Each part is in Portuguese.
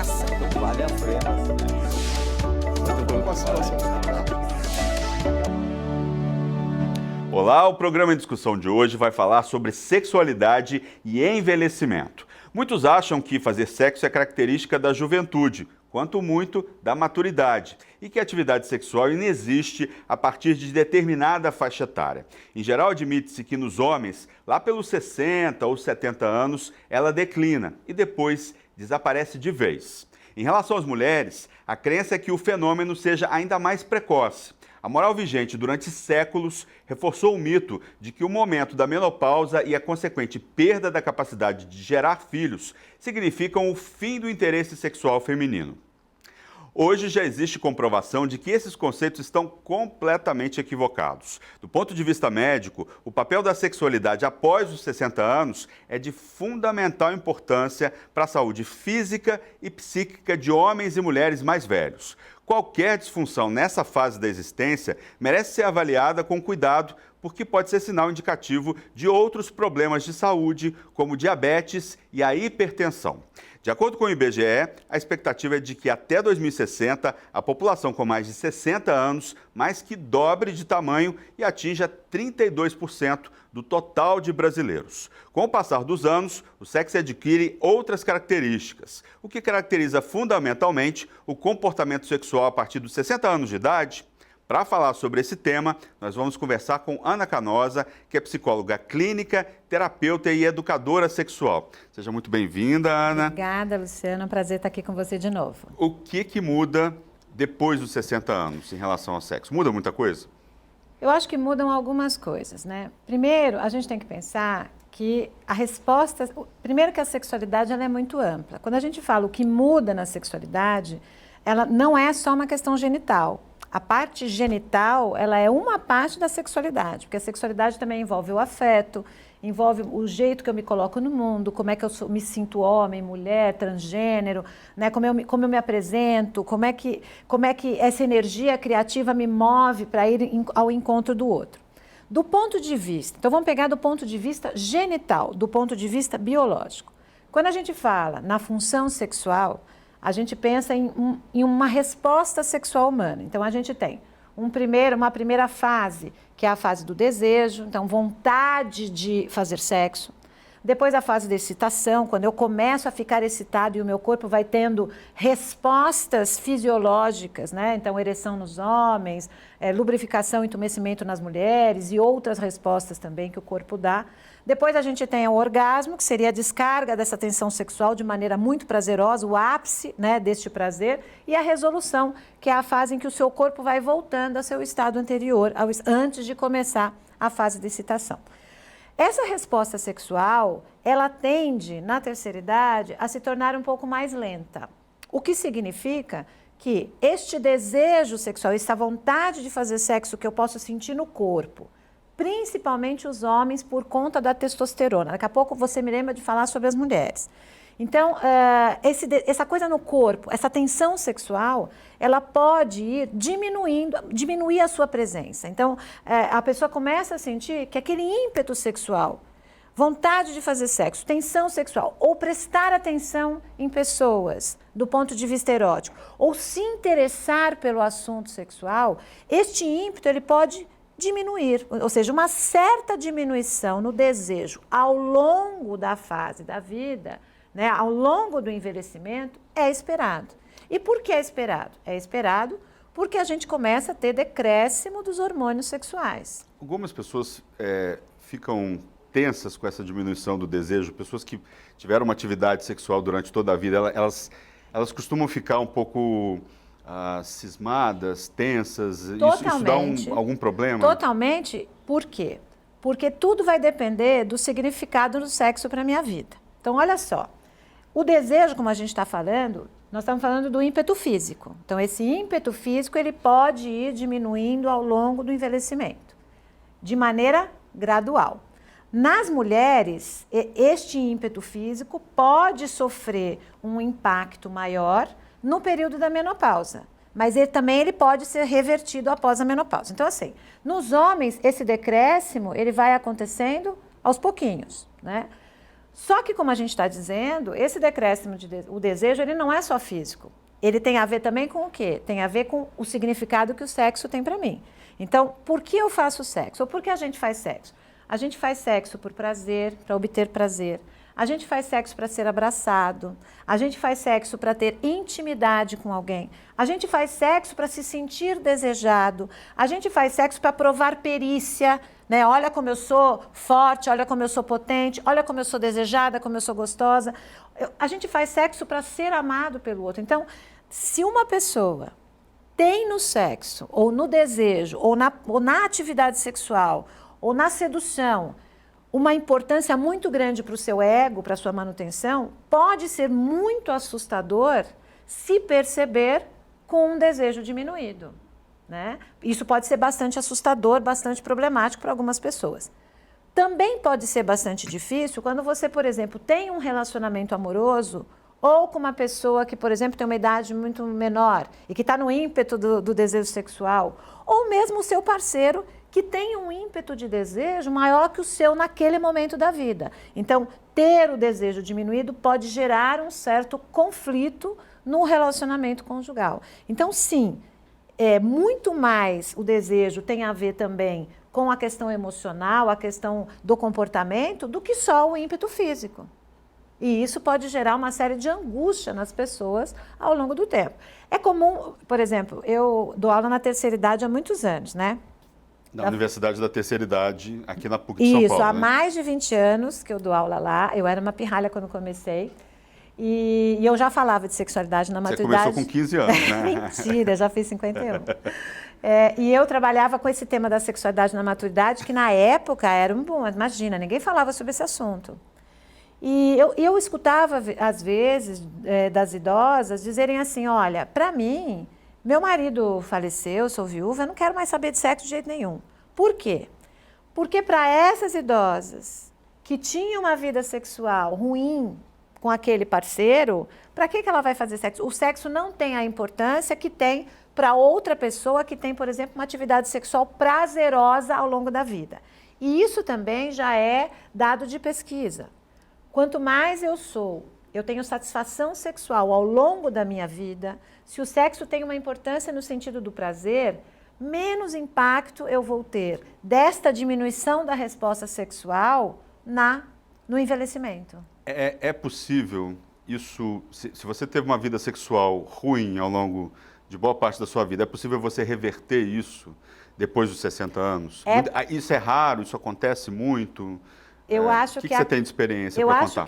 massa. Então vale a pena. Muito bom com a situação. Olá, o programa em discussão de hoje vai falar sobre sexualidade e envelhecimento. Muitos acham que fazer sexo é característica da juventude, quanto muito da maturidade, e que a atividade sexual inexiste a partir de determinada faixa etária. Em geral, admite-se que nos homens, lá pelos 60 ou 70 anos, ela declina e depois desaparece de vez. Em relação às mulheres, a crença é que o fenômeno seja ainda mais precoce. A moral vigente durante séculos reforçou o mito de que o momento da menopausa e a consequente perda da capacidade de gerar filhos significam o fim do interesse sexual feminino. Hoje já existe comprovação de que esses conceitos estão completamente equivocados. Do ponto de vista médico, o papel da sexualidade após os 60 anos é de fundamental importância para a saúde física e psíquica de homens e mulheres mais velhos. Qualquer disfunção nessa fase da existência merece ser avaliada com cuidado, porque pode ser sinal indicativo de outros problemas de saúde, como diabetes e a hipertensão. De acordo com o IBGE, a expectativa é de que até 2060 a população com mais de 60 anos mais que dobre de tamanho e atinja 32% do total de brasileiros. Com o passar dos anos, o sexo adquire outras características, o que caracteriza fundamentalmente o comportamento sexual a partir dos 60 anos de idade. Para falar sobre esse tema, nós vamos conversar com Ana Canosa, que é psicóloga clínica, terapeuta e educadora sexual. Seja muito bem-vinda, Ana. Obrigada, Luciano. É um prazer estar aqui com você de novo. O que muda depois dos 60 anos em relação ao sexo? Muda muita coisa? Eu acho que mudam algumas coisas, né? Primeiro, a gente tem que pensar que a resposta... Primeiro que a sexualidade ela é muito ampla. Quando a gente fala o que muda na sexualidade, ela não é só uma questão genital. A parte genital, ela é uma parte da sexualidade, porque a sexualidade também envolve o afeto, envolve o jeito que eu me coloco no mundo, como é que eu me sinto homem, mulher, transgênero, né? Como eu me apresento, como é que essa energia criativa me move para ir ao encontro do outro. Do ponto de vista, então vamos pegar do ponto de vista genital, do ponto de vista biológico. Quando a gente fala na função sexual, a gente pensa em uma resposta sexual humana. Então, a gente tem uma primeira fase, que é a fase do desejo, então vontade de fazer sexo. Depois a fase da excitação, quando eu começo a ficar excitado e o meu corpo vai tendo respostas fisiológicas, né? Então, ereção nos homens, lubrificação e entumecimento nas mulheres e outras respostas também que o corpo dá. Depois a gente tem o orgasmo, que seria a descarga dessa tensão sexual de maneira muito prazerosa, o ápice, né, deste prazer, e a resolução, que é a fase em que o seu corpo vai voltando ao seu estado anterior, antes de começar a fase de excitação. Essa resposta sexual, ela tende, na terceira idade, a se tornar um pouco mais lenta. O que significa que este desejo sexual, essa vontade de fazer sexo que eu posso sentir no corpo, principalmente os homens por conta da testosterona. Daqui a pouco você me lembra de falar sobre as mulheres. Então, essa coisa no corpo, essa tensão sexual, ela pode ir diminuir a sua presença. Então, a pessoa começa a sentir que aquele ímpeto sexual, vontade de fazer sexo, tensão sexual, ou prestar atenção em pessoas do ponto de vista erótico, ou se interessar pelo assunto sexual, este ímpeto ele pode diminuir, ou seja, uma certa diminuição no desejo ao longo da fase da vida, né, ao longo do envelhecimento, é esperado. E por que é esperado? É esperado porque a gente começa a ter decréscimo dos hormônios sexuais. Algumas pessoas ficam tensas com essa diminuição do desejo, pessoas que tiveram uma atividade sexual durante toda a vida, elas costumam ficar um pouco cismadas, tensas. Isso dá algum problema? Totalmente. Por quê? Porque tudo vai depender do significado do sexo para a minha vida. Então, olha só. O desejo, como a gente está falando, nós estamos falando do ímpeto físico. Então, esse ímpeto físico, ele pode ir diminuindo ao longo do envelhecimento, de maneira gradual. Nas mulheres, este ímpeto físico pode sofrer um impacto maior no período da menopausa, mas ele pode ser revertido após a menopausa. Então, assim, nos homens, esse decréscimo, ele vai acontecendo aos pouquinhos, né? Só que, como a gente está dizendo, esse decréscimo o desejo, ele não é só físico. Ele tem a ver também com o quê? Tem a ver com o significado que o sexo tem para mim. Então, por que eu faço sexo? Ou por que a gente faz sexo? A gente faz sexo por prazer, para obter prazer. A gente faz sexo para ser abraçado. A gente faz sexo para ter intimidade com alguém. A gente faz sexo para se sentir desejado. A gente faz sexo para provar perícia, né? Olha como eu sou forte, olha como eu sou potente, olha como eu sou desejada, como eu sou gostosa. A gente faz sexo para ser amado pelo outro. Então, se uma pessoa tem no sexo, ou no desejo, ou na atividade sexual, ou na sedução, uma importância muito grande para o seu ego, para a sua manutenção, pode ser muito assustador se perceber com um desejo diminuído, né? Isso pode ser bastante assustador, bastante problemático para algumas pessoas. Também pode ser bastante difícil quando você, por exemplo, tem um relacionamento amoroso ou com uma pessoa que, por exemplo, tem uma idade muito menor e que está no ímpeto do desejo sexual, ou mesmo o seu parceiro que tem um ímpeto de desejo maior que o seu naquele momento da vida. Então, ter o desejo diminuído pode gerar um certo conflito no relacionamento conjugal. Então, sim, muito mais o desejo tem a ver também com a questão emocional, a questão do comportamento, do que só o ímpeto físico. E isso pode gerar uma série de angústia nas pessoas ao longo do tempo. É comum, por exemplo, eu dou aula na terceira idade há muitos anos, né? Na Universidade da Terceira Idade, aqui na PUC de São Paulo. Isso, há né? mais de 20 anos que eu dou aula lá. Eu era uma pirralha quando comecei. E eu já falava de sexualidade na maturidade. Você começou com 15 anos, né? Mentira, já fiz 51. E eu trabalhava com esse tema da sexualidade na maturidade, que na época era um boom. Imagina, ninguém falava sobre esse assunto. E eu escutava, às vezes, das idosas dizerem assim, olha, para mim, meu marido faleceu, eu sou viúva, eu não quero mais saber de sexo de jeito nenhum. Por quê? Porque para essas idosas que tinham uma vida sexual ruim com aquele parceiro, para que ela vai fazer sexo? O sexo não tem a importância que tem para outra pessoa que tem, por exemplo, uma atividade sexual prazerosa ao longo da vida. E isso também já é dado de pesquisa. Quanto mais eu tenho satisfação sexual ao longo da minha vida, se o sexo tem uma importância no sentido do prazer, menos impacto eu vou ter desta diminuição da resposta sexual no envelhecimento. É possível isso, se você teve uma vida sexual ruim ao longo de boa parte da sua vida, é possível você reverter isso depois dos 60 anos? Isso é raro, isso acontece muito? Eu acho o que você tem de experiência para contar?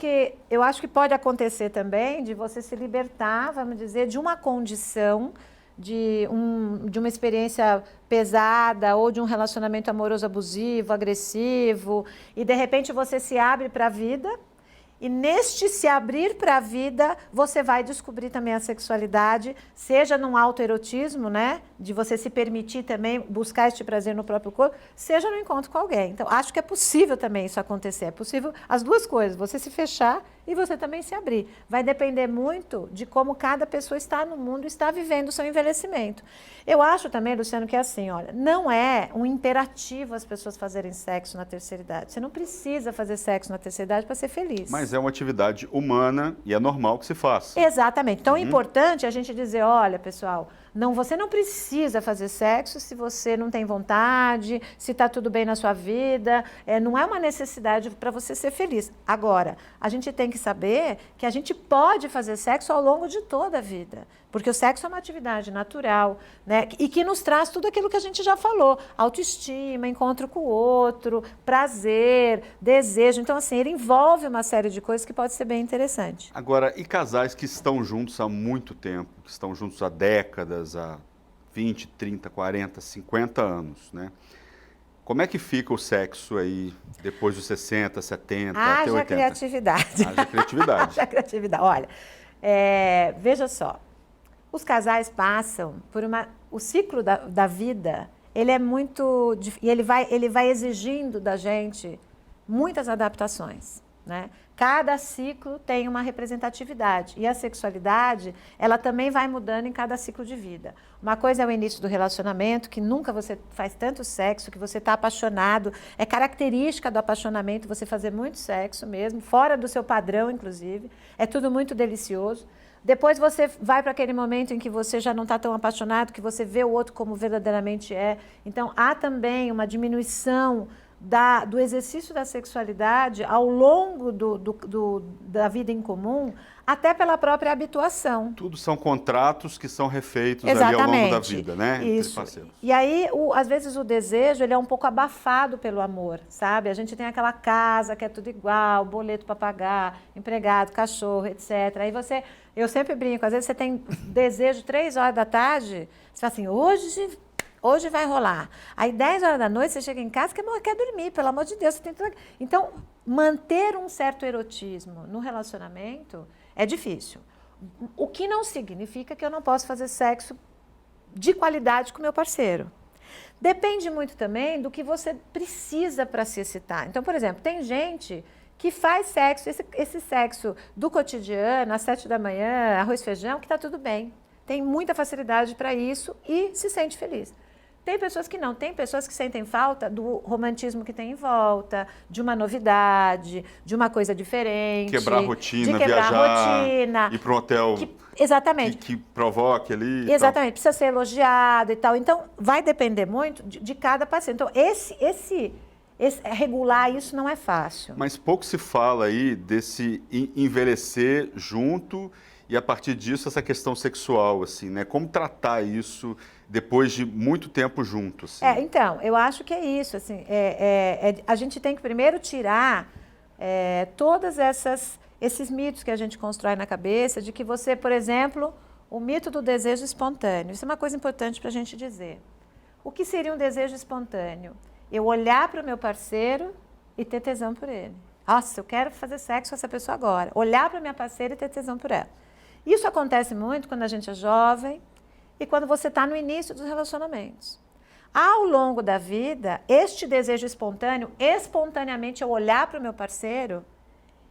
Eu acho que pode acontecer também de você se libertar, vamos dizer, de uma condição, de uma experiência pesada ou de um relacionamento amoroso abusivo, agressivo, e de repente você se abre para a vida. E neste se abrir para a vida, você vai descobrir também a sexualidade, seja num autoerotismo, né? De você se permitir também buscar este prazer no próprio corpo, seja no encontro com alguém. Então, acho que é possível também isso acontecer. É possível as duas coisas, você se fechar e você também se abrir. Vai depender muito de como cada pessoa está no mundo, está vivendo o seu envelhecimento. Eu acho também, Luciano, que é assim, olha, não é um imperativo as pessoas fazerem sexo na terceira idade. Você não precisa fazer sexo na terceira idade para ser feliz. Mas é uma atividade humana e é normal que se faça. Exatamente. Então, é importante a gente dizer, olha, pessoal, você não precisa fazer sexo se você não tem vontade, se está tudo bem na sua vida. Não é uma necessidade para você ser feliz. Agora, a gente tem que saber que a gente pode fazer sexo ao longo de toda a vida. Porque o sexo é uma atividade natural, né? E que nos traz tudo aquilo que a gente já falou. Autoestima, encontro com o outro, prazer, desejo. Então, assim, ele envolve uma série de coisas que pode ser bem interessante. Agora, e casais que estão juntos há muito tempo, que estão juntos há décadas, há 20, 30, 40, 50 anos, né? Como é que fica o sexo aí depois dos 60, 70, até 80? Criatividade. Haja criatividade. Haja criatividade. Olha, veja só. Os casais passam por o ciclo da vida, ele é e ele vai exigindo da gente muitas adaptações, né? Cada ciclo tem uma representatividade e a sexualidade, ela também vai mudando em cada ciclo de vida. Uma coisa é o início do relacionamento, que nunca você faz tanto sexo, que você está apaixonado, é característica do apaixonamento você fazer muito sexo mesmo, fora do seu padrão, inclusive, é tudo muito delicioso. Depois você vai para aquele momento em que você já não está tão apaixonado, que você vê o outro como verdadeiramente é. Então, há também uma diminuição do exercício da sexualidade ao longo da vida em comum, até pela própria habituação. Tudo são contratos que são refeitos Exatamente. ali ao longo da vida, né? Isso. Entre parceiros. E aí, às vezes, o desejo ele é um pouco abafado pelo amor, sabe? A gente tem aquela casa que é tudo igual, boleto para pagar, empregado, cachorro, etc. Aí eu sempre brinco, às vezes você tem desejo 3 horas da tarde, você fala assim, hoje vai rolar. Aí 10 horas da noite você chega em casa e quer dormir, pelo amor de Deus. Você tem tudo... Então, manter um certo erotismo no relacionamento é difícil. O que não significa que eu não posso fazer sexo de qualidade com meu parceiro. Depende muito também do que você precisa para se excitar. Então, por exemplo, tem gente que faz sexo, esse sexo do cotidiano, às 7 da manhã, arroz e feijão, que está tudo bem. Tem muita facilidade para isso e se sente feliz. Tem pessoas que não, tem pessoas que sentem falta do romantismo que tem em volta, de uma novidade, de uma coisa diferente. Quebrar a rotina, de quebrar viajar, a rotina. ir para um hotel exatamente. Que provoque ali. Exatamente, precisa ser elogiado e tal. Então, vai depender muito de cada paciente. Então, regular isso não é fácil. Mas pouco se fala aí desse envelhecer junto e, a partir disso, essa questão sexual, assim, né? Como tratar isso depois de muito tempo junto? Assim? Então, eu acho que é isso. Assim, a gente tem que primeiro tirar todos esses mitos que a gente constrói na cabeça de que você, por exemplo, o mito do desejo espontâneo. Isso é uma coisa importante para a gente dizer. O que seria um desejo espontâneo? Eu olhar para o meu parceiro e ter tesão por ele. Nossa, eu quero fazer sexo com essa pessoa agora. Olhar para minha parceira e ter tesão por ela. Isso acontece muito quando a gente é jovem e quando você está no início dos relacionamentos. Ao longo da vida, este desejo espontâneo, espontaneamente eu olhar para o meu parceiro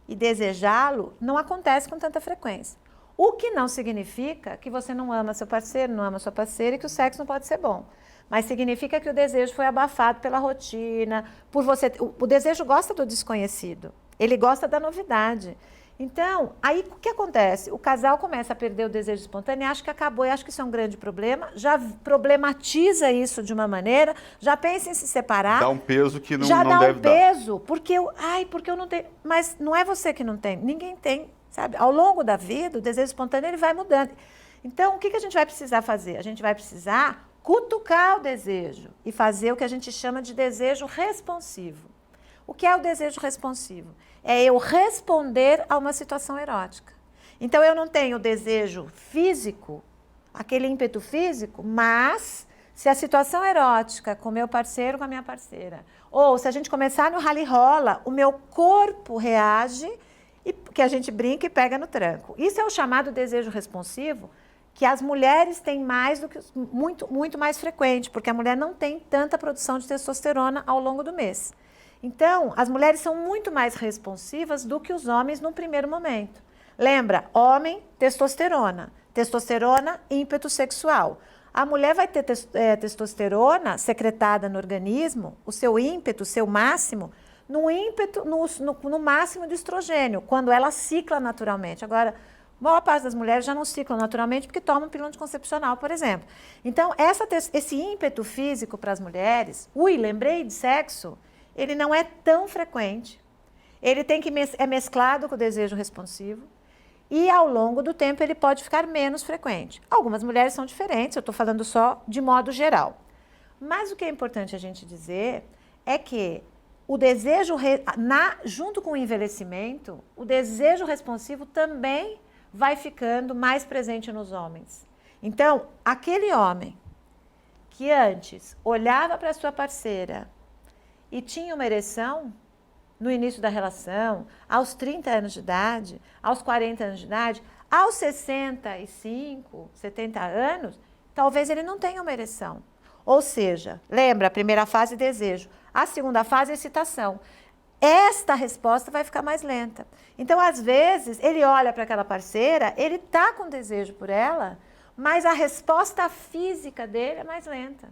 e desejá-lo, não acontece com tanta frequência. O que não significa que você não ama seu parceiro, não ama sua parceira e que o sexo não pode ser bom. Mas significa que o desejo foi abafado pela rotina, por você. O desejo gosta do desconhecido, ele gosta da novidade. Então, aí o que acontece? O casal começa a perder o desejo espontâneo e acha que acabou, e acha que isso é um grande problema, já problematiza isso de uma maneira, já pensa em se separar. Dá um peso que não já não dá deve um dar. peso, porque eu não tenho. Mas não é você que não tem, ninguém tem, sabe? Ao longo da vida, o desejo espontâneo ele vai mudando. Então, o que a gente vai precisar fazer? A gente vai precisar cutucar o desejo e fazer o que a gente chama de desejo responsivo. O que é o desejo responsivo? É eu responder a uma situação erótica. Então, eu não tenho desejo físico, aquele ímpeto físico, mas se a situação erótica com meu parceiro, com a minha parceira, ou se a gente começar no rally-rola, o meu corpo reage e que a gente brinca e pega no tranco. Isso é o chamado desejo responsivo, que as mulheres têm mais do que muito mais frequente, porque a mulher não tem tanta produção de testosterona ao longo do mês. Então, as mulheres são muito mais responsivas do que os homens no primeiro momento. Lembra, homem, testosterona. Testosterona, ímpeto sexual. A mulher vai ter testosterona secretada no organismo, o seu ímpeto, o seu máximo, no máximo de estrogênio, quando ela cicla naturalmente. Agora, a maior parte das mulheres já não ciclam naturalmente porque tomam pílula anticoncepcional, por exemplo. Então, esse ímpeto físico para as mulheres, lembrei de sexo, ele não é tão frequente. Ele é mesclado com o desejo responsivo e, ao longo do tempo, ele pode ficar menos frequente. Algumas mulheres são diferentes, eu estou falando só de modo geral. Mas o que é importante a gente dizer é que o desejo, junto com o envelhecimento, o desejo responsivo também vai ficando mais presente nos homens. Então, aquele homem que antes olhava para a sua parceira e tinha uma ereção no início da relação, aos 30 anos de idade, aos 40 anos de idade, aos 65, 70 anos, talvez ele não tenha uma ereção. Ou seja, lembra, a primeira fase, desejo. A segunda fase, excitação. esta resposta vai ficar mais lenta. Então, às vezes, ele olha para aquela parceira, ele está com desejo por ela, mas a resposta física dele é mais lenta.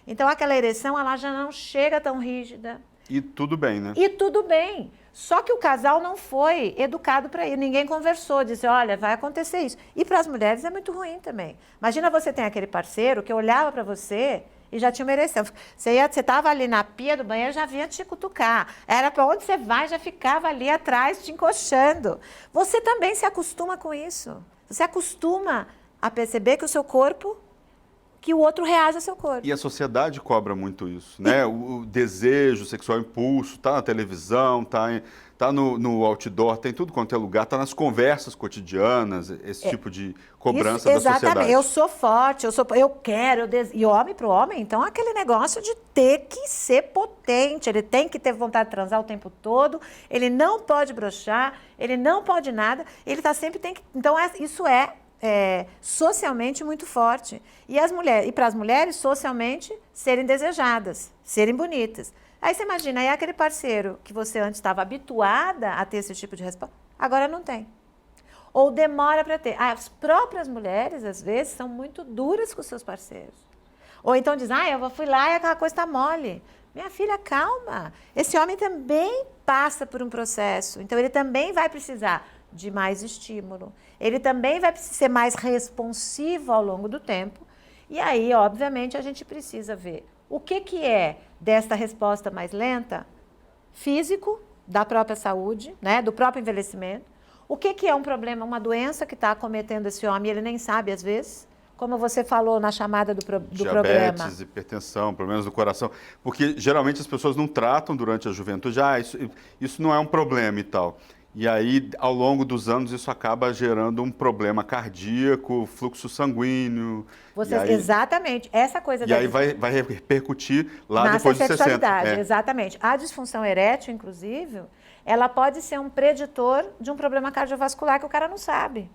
Então, aquela ereção, ela já não chega tão rígida. E tudo bem, né? E tudo bem. Só que o casal não foi educado para isso. Ninguém conversou, disse, olha, vai acontecer isso. E para as mulheres é muito ruim também. Imagina você tem aquele parceiro que olhava para você e já tinha uma ereção. Você estava ali na pia do banheiro, já vinha te cutucar. Era para onde você vai, já ficava ali atrás te encoxando. Você também se acostuma com isso. Você acostuma a perceber que o seu corpo, que o outro reage ao seu corpo. E a sociedade cobra muito isso, né? O desejo sexual, impulso, tá na televisão, tá no outdoor, tem tudo quanto é lugar, tá nas conversas cotidianas, esse tipo de cobrança da sociedade. Exatamente. Eu sou forte, eu quero, e homem para o homem, então aquele negócio de ter que ser potente, ele tem que ter vontade de transar o tempo todo, ele não pode broxar, ele não pode nada, ele tá sempre tem que. Então isso é socialmente muito forte. E para as mulheres, socialmente, serem desejadas, serem bonitas. Aí você imagina, aí aquele parceiro que você antes estava habituada a ter esse tipo de resposta, agora não tem. Ou demora para ter. As próprias mulheres, às vezes, são muito duras com os seus parceiros. Ou então dizem, eu fui lá e aquela coisa está mole. Minha filha, calma. Esse homem também passa por um processo. Então, ele também vai precisar de mais estímulo. Ele também vai ser mais responsivo ao longo do tempo. E aí, obviamente, a gente precisa ver o que é desta resposta mais lenta, físico, da própria saúde, né, do próprio envelhecimento. O que é um problema, uma doença que está acometendo esse homem, ele nem sabe às vezes, como você falou na chamada do programa. Diabetes, hipertensão, problemas do coração. Porque geralmente as pessoas não tratam durante a juventude, isso não é um problema e tal. E aí, ao longo dos anos, isso acaba gerando um problema cardíaco, fluxo sanguíneo. Exatamente. Essa coisa E aí vai repercutir lá na depois dos 60. sexualidade, exatamente. A disfunção erétil, inclusive, ela pode ser um preditor de um problema cardiovascular que o cara não sabe.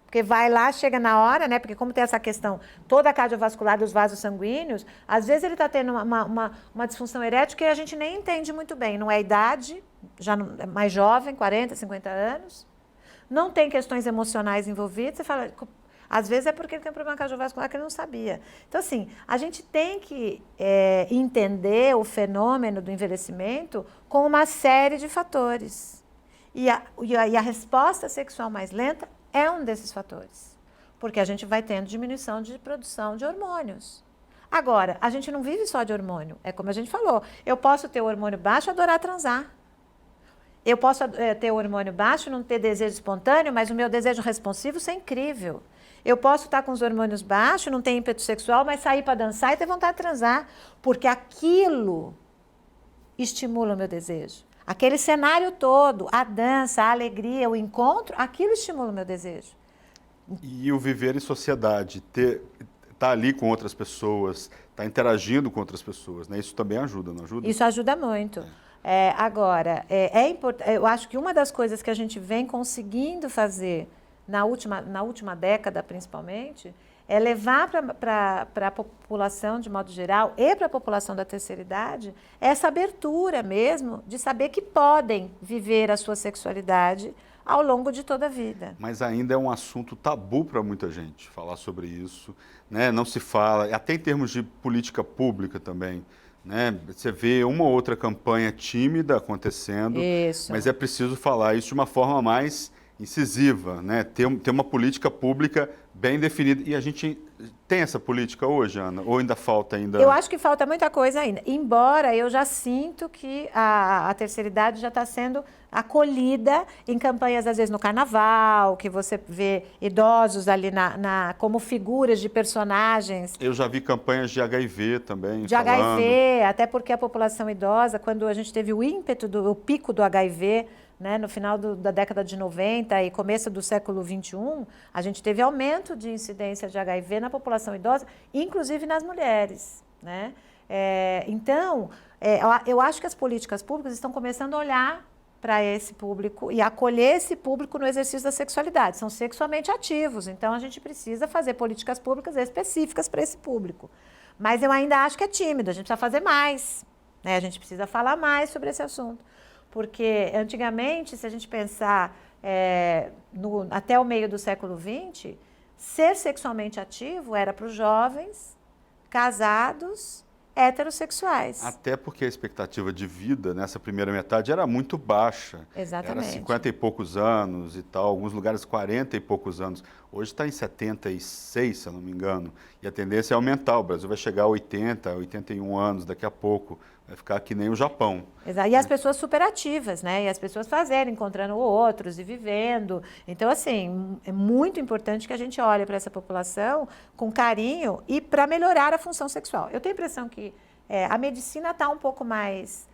Porque vai lá, chega na hora, né? Porque como tem essa questão toda cardiovascular dos vasos sanguíneos, às vezes ele está tendo uma disfunção erétil que a gente nem entende muito bem. Não é idade, já não, é mais jovem, 40, 50 anos. Não tem questões emocionais envolvidas. Você fala, às vezes é porque ele tem um problema cardiovascular que ele não sabia. Então, assim, a gente tem que entender o fenômeno do envelhecimento com uma série de fatores. E a resposta sexual mais lenta é um desses fatores, porque a gente vai tendo diminuição de produção de hormônios. Agora, a gente não vive só de hormônio, é como a gente falou, eu posso ter o hormônio baixo e adorar transar. Eu posso ter o hormônio baixo, não ter desejo espontâneo, mas o meu desejo responsivo ser incrível. Eu posso estar com os hormônios baixos, não ter ímpeto sexual, mas sair para dançar e ter vontade de transar, porque aquilo estimula o meu desejo. Aquele cenário todo, a dança, a alegria, o encontro, aquilo estimula o meu desejo. E o viver em sociedade, estar ali com outras pessoas, estar interagindo com outras pessoas, né? Isso também ajuda, não ajuda? Isso ajuda muito. Agora, eu acho que uma das coisas que a gente vem conseguindo fazer na última década, principalmente, é levar para a população, de modo geral, e para a população da terceira idade, essa abertura mesmo de saber que podem viver a sua sexualidade ao longo de toda a vida. Mas ainda é um assunto tabu para muita gente falar sobre isso, né? Não se fala, até em termos de política pública também, né? Você vê uma ou outra campanha tímida acontecendo, mas é preciso falar isso de uma forma mais incisiva, né? Ter uma política pública bem definida. E a gente tem essa política hoje, Ana? Ou ainda falta ainda? Eu acho que falta muita coisa ainda. Embora eu já sinto que a terceira idade já está sendo acolhida em campanhas, às vezes no carnaval, que você vê idosos ali como figuras de personagens. Eu já vi campanhas de HIV também. De HIV, até porque a população idosa, quando a gente teve o ímpeto, o pico do HIV, né, no final da década de 90 e começo do século 21, a gente teve aumento de incidência de HIV na população idosa, inclusive nas mulheres, né? Então, eu acho que as políticas públicas estão começando a olhar para esse público e acolher esse público no exercício da sexualidade. São sexualmente ativos, então a gente precisa fazer políticas públicas específicas para esse público. Mas eu ainda acho que é tímido, a gente precisa fazer mais, né? A gente precisa falar mais sobre esse assunto. Porque antigamente, se a gente pensar até o meio do século XX, ser sexualmente ativo era para os jovens, casados, heterossexuais. Até porque a expectativa de vida nessa primeira metade era muito baixa. Exatamente. Era 50 e poucos anos e tal, alguns lugares 40 e poucos anos. Hoje está em 76, se eu não me engano. E a tendência é aumentar. O Brasil vai chegar a 80, 81 anos daqui a pouco. Vai ficar que nem o Japão. Exato. E as pessoas superativas, né? E as pessoas encontrando outros e vivendo. Então, assim, é muito importante que a gente olhe para essa população com carinho e para melhorar a função sexual. Eu tenho a impressão que a medicina está um pouco mais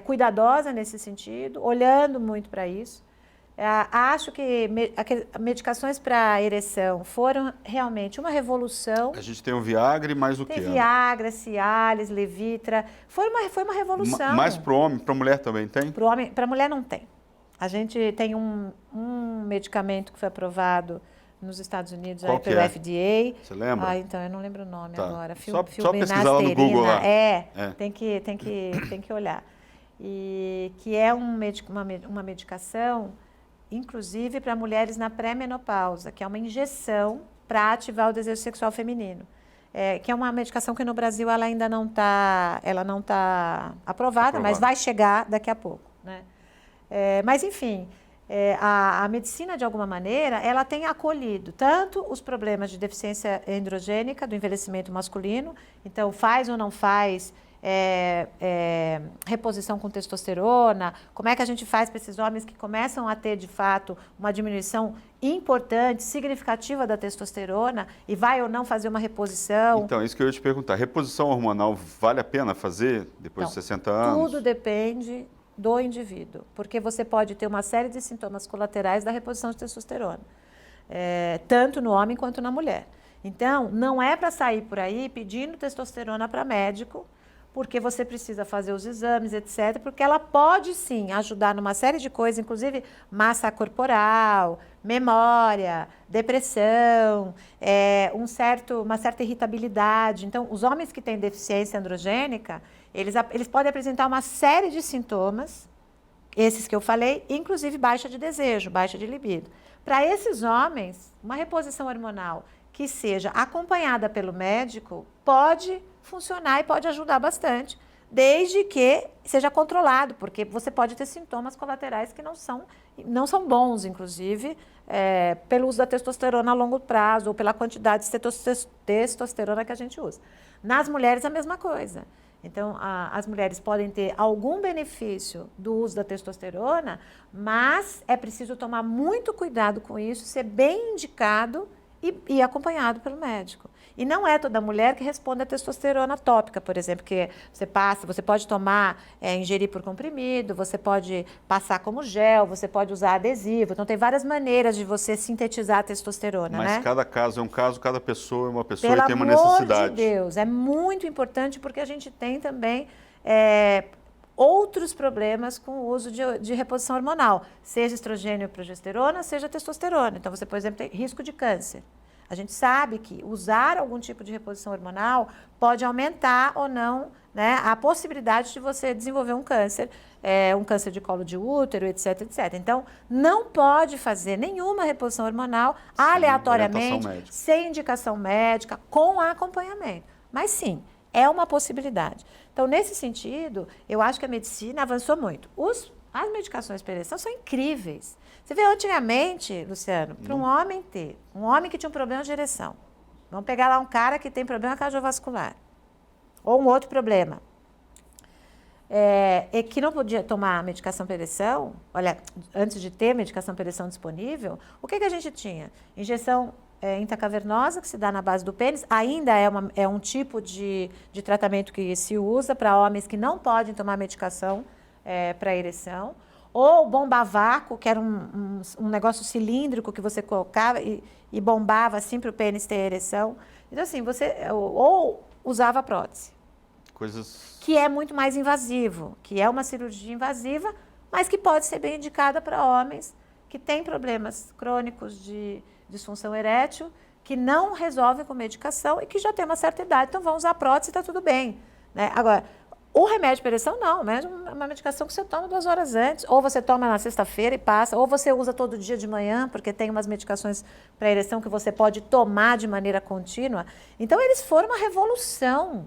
cuidadosa nesse sentido, olhando muito para isso. Acho que medicações para ereção foram realmente uma revolução. A gente tem o Viagra e mais o quê? Tem Viagra, Cialis, Levitra. Foi uma revolução. Mas para o homem, para a mulher também tem? Para a mulher não tem. A gente tem um medicamento que foi aprovado nos Estados Unidos aí pelo FDA. Você lembra? Então eu não lembro o nome agora. Só pesquisar lá no Google lá. Tem que olhar. E que é uma medicação, inclusive para mulheres na pré-menopausa, que é uma injeção para ativar o desejo sexual feminino. Que é uma medicação que no Brasil ela ainda não está aprovada, mas vai chegar daqui a pouco, né? Mas, enfim, a medicina, de alguma maneira, ela tem acolhido tanto os problemas de deficiência androgênica, do envelhecimento masculino, então faz ou não faz reposição com testosterona, como é que a gente faz para esses homens que começam a ter, de fato, uma diminuição importante, significativa da testosterona e vai ou não fazer uma reposição. Então, isso que eu ia te perguntar, reposição hormonal vale a pena fazer depois de 60 anos? Tudo depende do indivíduo, porque você pode ter uma série de sintomas colaterais da reposição de testosterona, tanto no homem quanto na mulher. Então, não é para sair por aí pedindo testosterona para médico, porque você precisa fazer os exames, etc., porque ela pode sim ajudar numa série de coisas, inclusive massa corporal, memória, depressão, uma certa irritabilidade. Então, os homens que têm deficiência androgênica, eles podem apresentar uma série de sintomas, esses que eu falei, inclusive baixa de desejo, baixa de libido. Para esses homens, uma reposição hormonal que seja acompanhada pelo médico pode funcionar e pode ajudar bastante, desde que seja controlado, porque você pode ter sintomas colaterais que não são bons, inclusive, pelo uso da testosterona a longo prazo ou pela quantidade de testosterona que a gente usa. Nas mulheres, a mesma coisa. Então, as mulheres podem ter algum benefício do uso da testosterona, mas é preciso tomar muito cuidado com isso, ser bem indicado e acompanhado pelo médico. E não é toda mulher que responde a testosterona tópica, por exemplo, que você pode tomar, ingerir por comprimido, você pode passar como gel, você pode usar adesivo. Então, tem várias maneiras de você sintetizar a testosterona, Mas né? cada caso é um caso, cada pessoa é uma pessoa Pelo e tem uma necessidade. amor de Deus, é muito importante porque a gente tem também outros problemas com o uso de reposição hormonal, seja estrogênio e progesterona, seja testosterona. Então, você, por exemplo, tem risco de câncer. A gente sabe que usar algum tipo de reposição hormonal pode aumentar ou não, né, a possibilidade de você desenvolver um câncer de colo de útero, etc, etc. Então, não pode fazer nenhuma reposição hormonal aleatoriamente, sem indicação médica, com acompanhamento. Mas sim, é uma possibilidade. Então, nesse sentido, eu acho que a medicina avançou muito. As medicações para ereção são incríveis. Você vê, antigamente, Luciano, para um homem que tinha um problema de ereção, vamos pegar lá um cara que tem problema cardiovascular, ou um outro problema, que não podia tomar medicação para ereção, olha, antes de ter medicação para ereção disponível, o que a gente tinha? Injeção intracavernosa, que se dá na base do pênis, ainda é um tipo de tratamento que se usa para homens que não podem tomar medicação para ereção, ou bomba a vácuo, que era um negócio cilíndrico que você colocava e bombava assim para o pênis ter ereção. Então, assim, ou usava prótese. Coisas... Que é muito mais invasivo, que é uma cirurgia invasiva, mas que pode ser bem indicada para homens que têm problemas crônicos de disfunção erétil, que não resolvem com medicação e que já têm uma certa idade, então vão usar prótese e está tudo bem, né? Agora, O remédio para ereção, não. É uma medicação que você toma 2 horas antes. Ou você toma na sexta-feira e passa. Ou você usa todo dia de manhã, porque tem umas medicações para ereção que você pode tomar de maneira contínua. Então, eles foram uma revolução.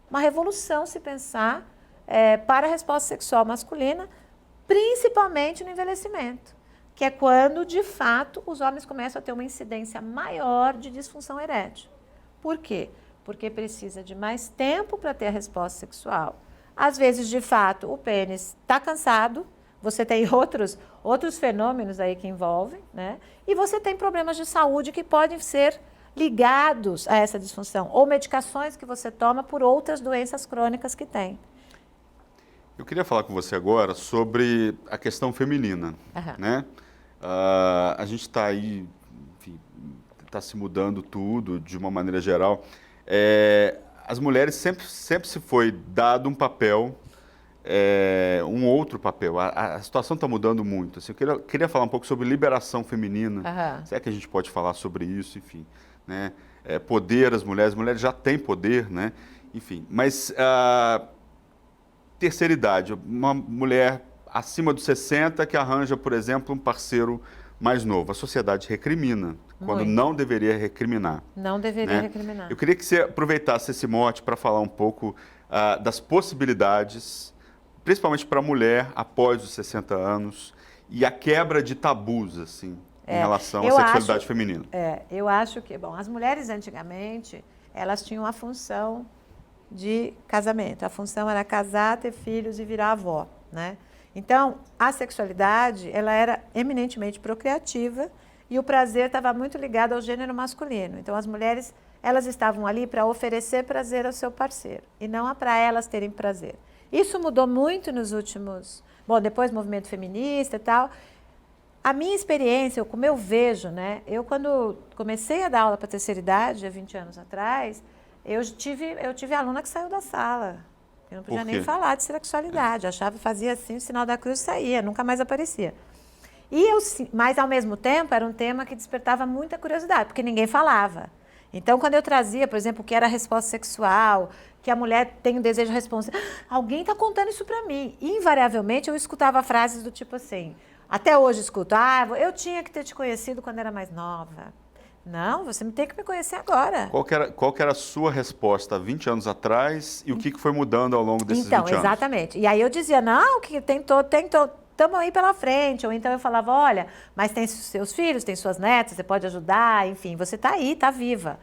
Uma revolução, se pensar, para a resposta sexual masculina, principalmente no envelhecimento. Que é quando, de fato, os homens começam a ter uma incidência maior de disfunção erétil. Por quê? Porque precisa de mais tempo para ter a resposta sexual. Às vezes, de fato, o pênis está cansado, você tem outros fenômenos aí que envolvem, né? E você tem problemas de saúde que podem ser ligados a essa disfunção, ou medicações que você toma por outras doenças crônicas que tem. Eu queria falar com você agora sobre a questão feminina, né? A gente está aí, enfim, está se mudando tudo de uma maneira geral. As mulheres sempre se foi dado um papel, um outro papel. A situação está mudando muito. Assim, eu queria falar um pouco sobre liberação feminina. Se é que a gente pode falar sobre isso, enfim, né? Poder, as mulheres já têm poder, né? Enfim, mas terceira idade, uma mulher acima dos 60 que arranja, por exemplo, um parceiro mais novo. A sociedade recrimina, quando não deveria recriminar. Não deveria, né? recriminar. Eu queria que você aproveitasse esse mote para falar um pouco das possibilidades, principalmente para a mulher após os 60 anos, e a quebra de tabus, assim, em relação à sexualidade feminina. Eu acho que, bom, as mulheres antigamente, elas tinham a função de casamento. A função era casar, ter filhos e virar avó, né? Então, a sexualidade, ela era eminentemente procriativa e o prazer estava muito ligado ao gênero masculino. Então, as mulheres, elas estavam ali para oferecer prazer ao seu parceiro e não para elas terem prazer. Isso mudou muito nos últimos... Bom, depois movimento feminista e tal. A minha experiência, como eu vejo, né? Eu, quando comecei a dar aula para a terceira idade, há 20 anos atrás, eu tive aluna que saiu da sala. Eu não podia nem falar de sexualidade. Achava, fazia assim, o sinal da cruz saía, nunca mais aparecia. Mas, ao mesmo tempo, era um tema que despertava muita curiosidade, porque ninguém falava. Então, quando eu trazia, por exemplo, o que era a resposta sexual, que a mulher tem um desejo responsivo, alguém está contando isso para mim. E, invariavelmente, eu escutava frases do tipo assim, até hoje escuto, eu tinha que ter te conhecido quando era mais nova. Não, você tem que me conhecer agora. Qual que era a sua resposta há 20 anos atrás e o que foi mudando ao longo desses 20 anos? Então, exatamente. E aí eu dizia, não, que estamos aí pela frente. Ou então eu falava, olha, mas tem seus filhos, tem suas netas, você pode ajudar, enfim, você está aí, está viva.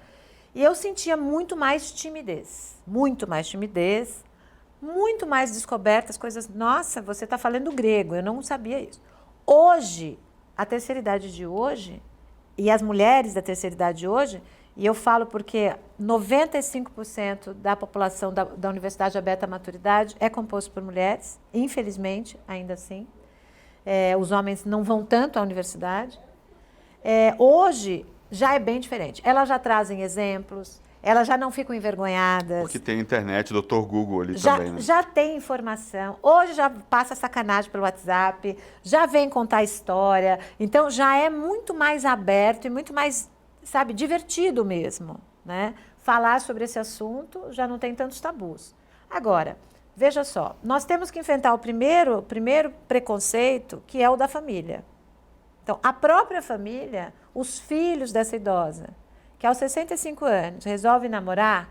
E eu sentia muito mais timidez, muito mais descobertas, coisas, nossa, você está falando grego, eu não sabia isso. Hoje, a terceira idade de hoje... E as mulheres da terceira idade hoje, e eu falo porque 95% da população da Universidade Aberta à Maturidade é composto por mulheres, infelizmente, ainda assim. Os homens não vão tanto à universidade. Hoje já é bem diferente. Elas já trazem exemplos, elas já não ficam envergonhadas. Porque tem internet, Dr. Google ali também, né? Já tem informação. Hoje já passa sacanagem pelo WhatsApp, já vem contar história. Então, já é muito mais aberto e muito mais, sabe, divertido mesmo, né? Falar sobre esse assunto já não tem tantos tabus. Agora, veja só, nós temos que enfrentar o primeiro preconceito, que é o da família. Então, a própria família, os filhos dessa idosa, que aos 65 anos resolve namorar,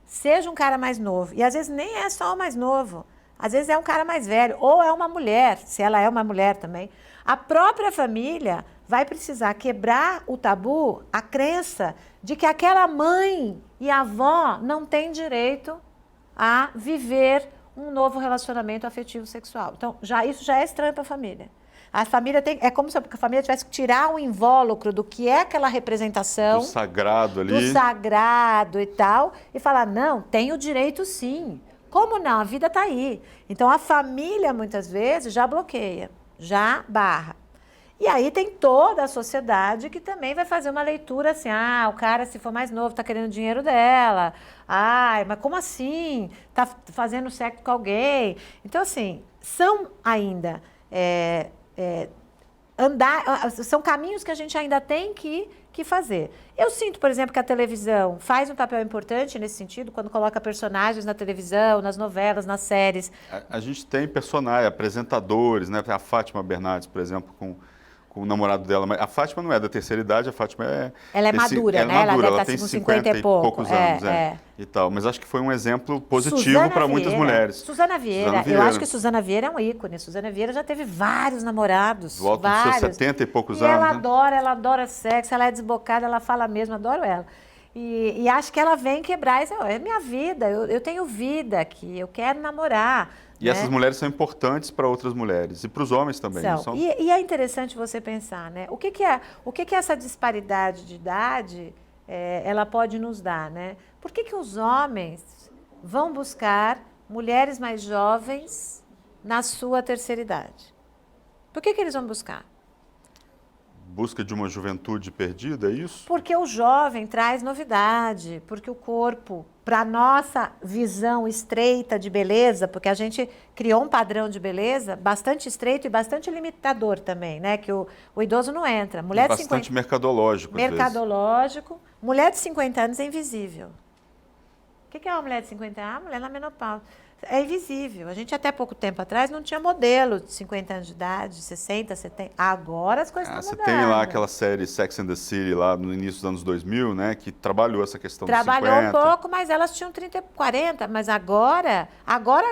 seja um cara mais novo, e às vezes nem é só o mais novo, às vezes é um cara mais velho, ou é uma mulher, se ela é uma mulher também, a própria família vai precisar quebrar o tabu, a crença de que aquela mãe e avó não têm direito a viver um novo relacionamento afetivo sexual. Então, isso já é estranho para a família. A família é como se a família tivesse que tirar o invólucro do que é aquela representação. Do sagrado ali. Do sagrado e tal. E falar, não, tem o direito sim. Como não? A vida está aí. Então, a família, muitas vezes, já bloqueia, já barra. E aí tem toda a sociedade que também vai fazer uma leitura assim, o cara, se for mais novo, está querendo dinheiro dela. Mas como assim? Está fazendo sexo com alguém? Então, assim, são ainda... são caminhos que a gente ainda tem que que fazer. Eu sinto, por exemplo, que a televisão faz um papel importante nesse sentido, quando coloca personagens na televisão, nas novelas, nas séries. A gente tem personagens, apresentadores, né? A Fátima Bernardes, por exemplo, com o namorado dela. Mas a Fátima não é da terceira idade, a Fátima é... Ela é madura, né? Ela tem tem 50 e poucos anos, e tal. Mas acho que foi um exemplo positivo para muitas mulheres. Suzana Vieira. Eu acho que Suzana Vieira é um ícone. Suzana Vieira já teve vários namorados. Volta dos seus 70 e poucos anos, ela adora sexo, ela é desbocada, ela fala mesmo, adoro ela. E acho que ela vem quebrar isso. É minha vida, eu tenho vida aqui, eu quero namorar. E essas mulheres são importantes para outras mulheres e para os homens também. E é interessante você pensar, né? O que essa disparidade de idade ela pode nos dar, né? Por que os homens vão buscar mulheres mais jovens na sua terceira idade? Por que eles vão buscar? Busca de uma juventude perdida, é isso? Porque o jovem traz novidade, porque o corpo, para a nossa visão estreita de beleza, porque a gente criou um padrão de beleza bastante estreito e bastante limitador também, né? Que o idoso não entra. Mulher de bastante 50... mercadológico. Mercadológico. Mulher de 50 anos é invisível. O que é uma mulher de 50 anos? Mulher na menopausa. É invisível. A gente até pouco tempo atrás não tinha modelo de 50 anos de idade, 60, 70. Agora as coisas estão mudando. Você tem lá aquela série Sex and the City, lá no início dos anos 2000, né? Que trabalhou essa questão dos 50. Trabalhou um pouco, mas elas tinham 30, 40. Mas agora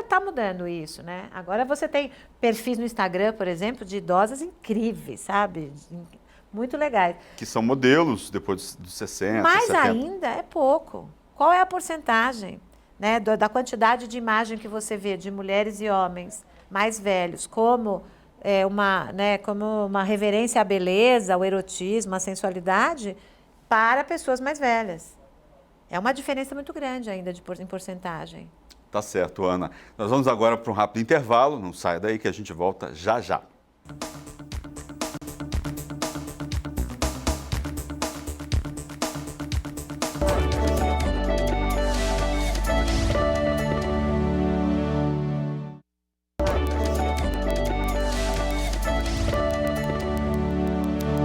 está mudando isso, né? Agora você tem perfis no Instagram, por exemplo, de idosas incríveis, sabe? Muito legais. Que são modelos depois dos 60, mas 70. ainda é pouco. Qual é a porcentagem, né, da quantidade de imagem que você vê de mulheres e homens mais velhos como uma reverência à beleza, ao erotismo, à sensualidade para pessoas mais velhas? É uma diferença muito grande ainda em porcentagem. Tá certo, Ana. Nós vamos agora para um rápido intervalo. Não saia daí que a gente volta já já.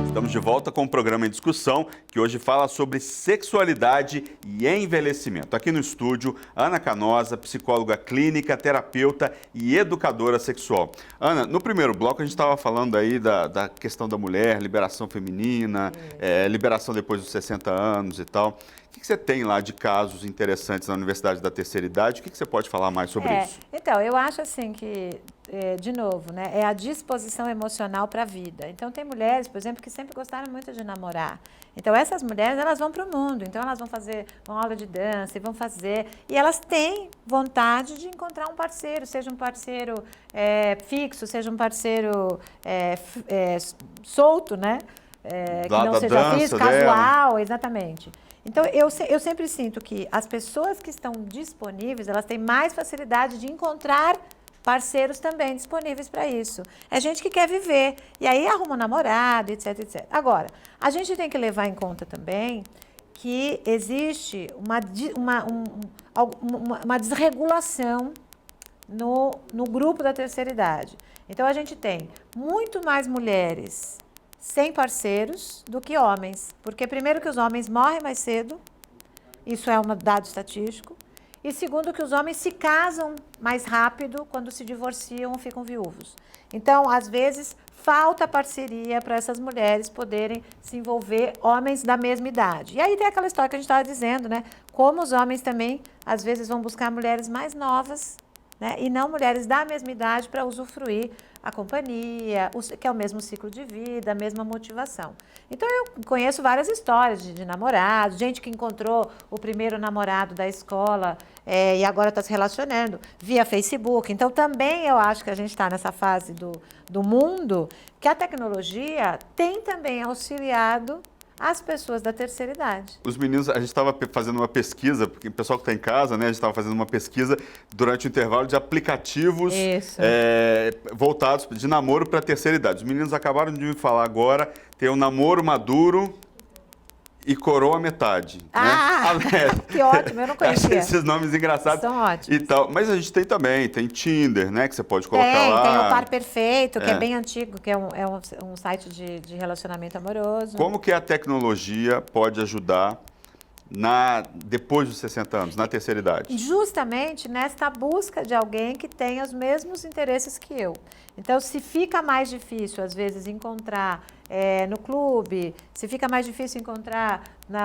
Estamos de volta com o programa em discussão, que hoje fala sobre sexualidade e envelhecimento. Aqui no estúdio, Ana Canosa, psicóloga clínica, terapeuta e educadora sexual. Ana, no primeiro bloco a gente estava falando aí da questão da mulher, liberação feminina, liberação depois dos 60 anos e tal. O que você tem lá de casos interessantes na Universidade da Terceira Idade? O que você pode falar mais sobre isso? Então, eu acho assim que, de novo, né, é a disposição emocional para a vida. Então, tem mulheres, por exemplo, que sempre gostaram muito de namorar. Então, essas mulheres, elas vão para o mundo. Então, elas vão fazer uma aula de dança e elas têm vontade de encontrar um parceiro, seja um parceiro fixo, seja um parceiro solto, né? Que não seja físico, casual, exatamente. Então, eu sempre sinto que as pessoas que estão disponíveis, elas têm mais facilidade de encontrar parceiros também disponíveis para isso. É gente que quer viver, e aí arruma um namorado, etc, etc. Agora, a gente tem que levar em conta também que existe uma desregulação no grupo da terceira idade. Então, a gente tem muito mais mulheres sem parceiros do que homens. Porque, primeiro, que os homens morrem mais cedo, isso é um dado estatístico, e segundo, que os homens se casam mais rápido quando se divorciam ou ficam viúvos. Então, às vezes, falta parceria para essas mulheres poderem se envolver, homens da mesma idade. E aí tem aquela história que a gente estava dizendo, né? Como os homens também, às vezes, vão buscar mulheres mais novas, né? E não mulheres da mesma idade para usufruir a companhia, que é o mesmo ciclo de vida, a mesma motivação. Então, eu conheço várias histórias de namorados, gente que encontrou o primeiro namorado da escola e agora está se relacionando via Facebook. Então, também eu acho que a gente está nessa fase do mundo que a tecnologia tem também auxiliado as pessoas da terceira idade. Os meninos, a gente estava fazendo uma pesquisa, porque o pessoal que está em casa, né, a gente estava fazendo uma pesquisa durante o intervalo de aplicativos voltados de namoro para a terceira idade. Os meninos acabaram de me falar agora, tem o namoro maduro. e coroa metade. Ah, né? que ótimo, eu não conhecia. Esses nomes engraçados. São ótimos. E tal. Mas a gente tem também, tem Tinder, né? Que você pode colocar lá. Tem o Par Perfeito, que é bem antigo, que é um site de relacionamento amoroso. Como que a tecnologia pode ajudar depois dos 60 anos, na terceira idade? Justamente nesta busca de alguém que tenha os mesmos interesses que eu. Então, se fica mais difícil, às vezes, encontrar no clube, se fica mais difícil encontrar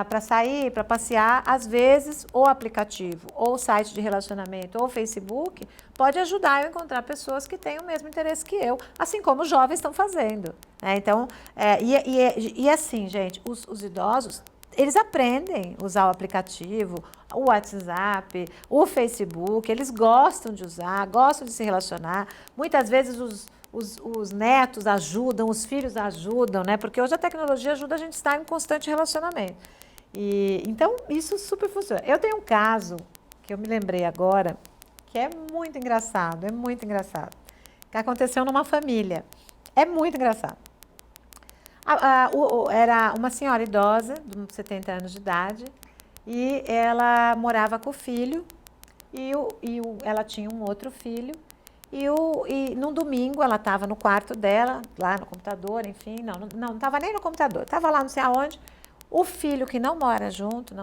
para sair, para passear, às vezes, o aplicativo, ou o site de relacionamento, ou o Facebook, pode ajudar eu a encontrar pessoas que têm o mesmo interesse que eu, assim como os jovens estão fazendo. Né? Então, e assim, gente, os idosos, eles aprendem a usar o aplicativo, o WhatsApp, o Facebook, eles gostam de usar, gostam de se relacionar. Muitas vezes os netos ajudam, os filhos ajudam, né? Porque hoje a tecnologia ajuda a gente a estar em constante relacionamento. Então, isso super funciona. Eu tenho um caso, que eu me lembrei agora, que é muito engraçado, que aconteceu numa família. É muito engraçado. Era uma senhora idosa, de 70 anos de idade, e ela morava com o filho, ela tinha um outro filho, e num domingo ela estava no quarto dela, lá no computador, enfim, não estava nem no computador, estava lá não sei aonde. O filho que não morava junto,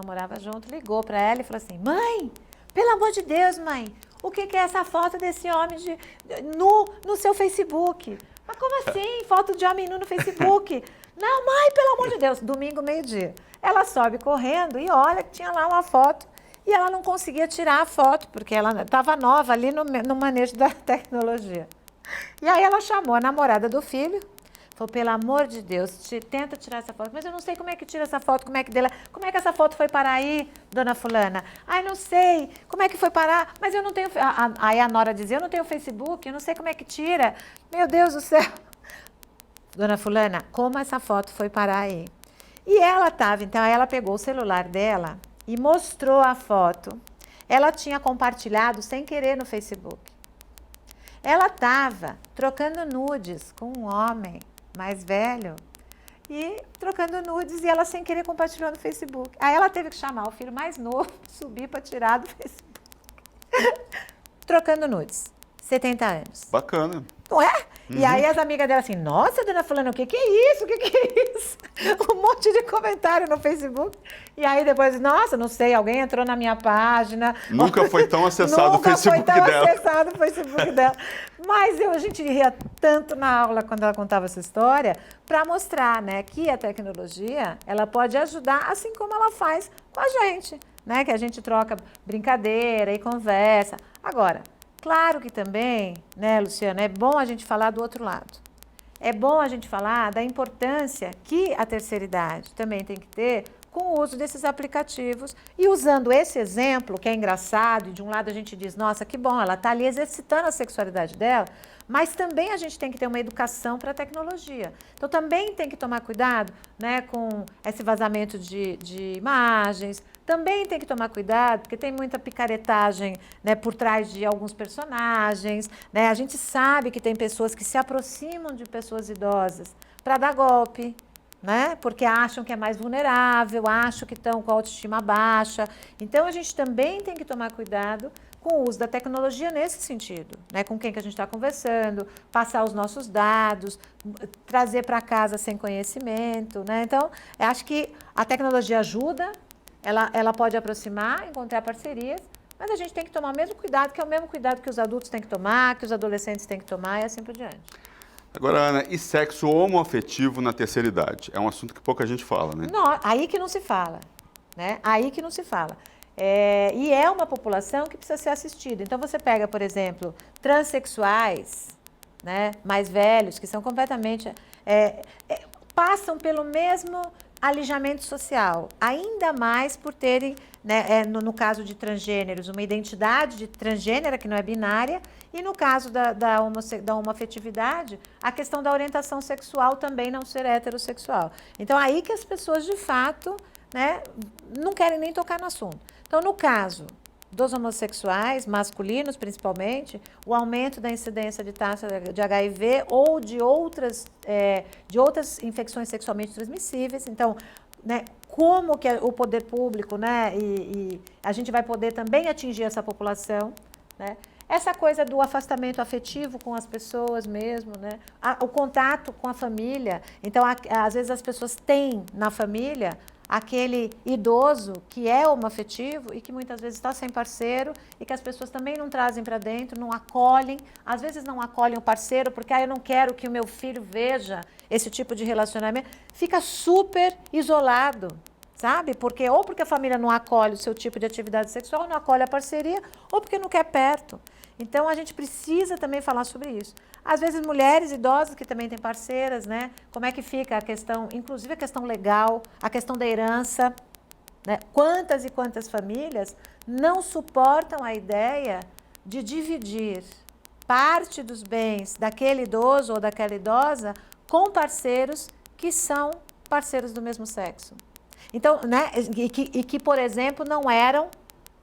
ligou para ela e falou assim: mãe, pelo amor de Deus, mãe, o que é essa foto desse homem no seu Facebook? Mas como assim, foto de homem nu no Facebook? Não, mãe, pelo amor de Deus, domingo, meio-dia. Ela sobe correndo e olha que tinha lá uma foto e ela não conseguia tirar a foto, porque ela estava nova ali no manejo da tecnologia. E aí ela chamou a namorada do filho, falou: pelo amor de Deus, tenta tirar essa foto. Mas eu não sei como é que tira essa foto, como é que essa foto foi parar aí, dona fulana? Ai, não sei, como é que foi parar? Mas eu não tenho... Aí a nora dizia: eu não tenho Facebook, eu não sei como é que tira. Meu Deus do céu. Dona fulana, como essa foto foi parar aí? E então ela pegou o celular dela e mostrou a foto. Ela tinha compartilhado sem querer no Facebook. Ela estava trocando nudes com um homem mais velho e trocando nudes, e ela sem querer compartilhou no Facebook. Aí ela teve que chamar o filho mais novo, subir para tirar do Facebook. Trocando nudes, 70 anos. Bacana. Não é? Uhum. E aí as amigas dela assim: nossa, dona fulana, o que é isso? O que é isso? Um monte de comentário no Facebook. E aí depois, nossa, não sei, alguém entrou na minha página. Nunca foi tão acessado o Facebook dela. Nunca foi tão acessado o Facebook dela. Mas a gente ria tanto na aula quando ela contava essa história, para mostrar, né, que a tecnologia, ela pode ajudar, assim como ela faz com a gente, né? Que a gente troca brincadeira e conversa. Agora, claro que também, né, Luciana, é bom a gente falar do outro lado. É bom a gente falar da importância que a terceira idade também tem que ter com o uso desses aplicativos. E usando esse exemplo, que é engraçado, e de um lado a gente diz: nossa, que bom, ela está ali exercitando a sexualidade dela, mas também a gente tem que ter uma educação para a tecnologia. Então também tem que tomar cuidado, né, com esse vazamento de imagens. Também tem que tomar cuidado, porque tem muita picaretagem, né, por trás de alguns personagens. Né? A gente sabe que tem pessoas que se aproximam de pessoas idosas para dar golpe, né? Porque acham que é mais vulnerável, acham que estão com a autoestima baixa. Então, a gente também tem que tomar cuidado com o uso da tecnologia nesse sentido, né? Com quem que a gente está conversando, passar os nossos dados, trazer para casa sem conhecimento. Né? Então, eu acho que a tecnologia ajuda. Ela pode aproximar, encontrar parcerias, mas a gente tem que tomar o mesmo cuidado, que é o mesmo cuidado que os adultos têm que tomar, que os adolescentes têm que tomar e assim por diante. Agora, Ana, e sexo homoafetivo na terceira idade? É um assunto que pouca gente fala, né? Não, aí que não se fala, né? Aí que não se fala. E é uma população que precisa ser assistida. Então, você pega, por exemplo, transexuais, né, mais velhos, que são completamente... passam pelo mesmo alijamento social, ainda mais por terem, né, no caso de transgêneros, uma identidade de transgênera que não é binária, e no caso da homoafetividade, a questão da orientação sexual também não ser heterossexual. Então, aí que as pessoas, de fato, né, não querem nem tocar no assunto. Então, no caso dos homossexuais, masculinos principalmente, o aumento da incidência de taxa de HIV ou de outras infecções sexualmente transmissíveis. Então, né, como que o poder público, né, e a gente vai poder também atingir essa população, né? Essa coisa do afastamento afetivo com as pessoas mesmo, né? O contato com a família. Então, às vezes as pessoas têm na família aquele idoso que é homoafetivo e que muitas vezes está sem parceiro e que as pessoas também não trazem para dentro, não acolhem. Às vezes não acolhem o parceiro porque eu não quero que o meu filho veja esse tipo de relacionamento. Fica super isolado, sabe? Porque a família não acolhe o seu tipo de atividade sexual, não acolhe a parceria, ou porque não quer perto. Então, a gente precisa também falar sobre isso. Às vezes, mulheres idosas que também têm parceiras, né? Como é que fica a questão, inclusive a questão legal, a questão da herança, né? Quantas e quantas famílias não suportam a ideia de dividir parte dos bens daquele idoso ou daquela idosa com parceiros que são parceiros do mesmo sexo. Então, né? E que, por exemplo, não eram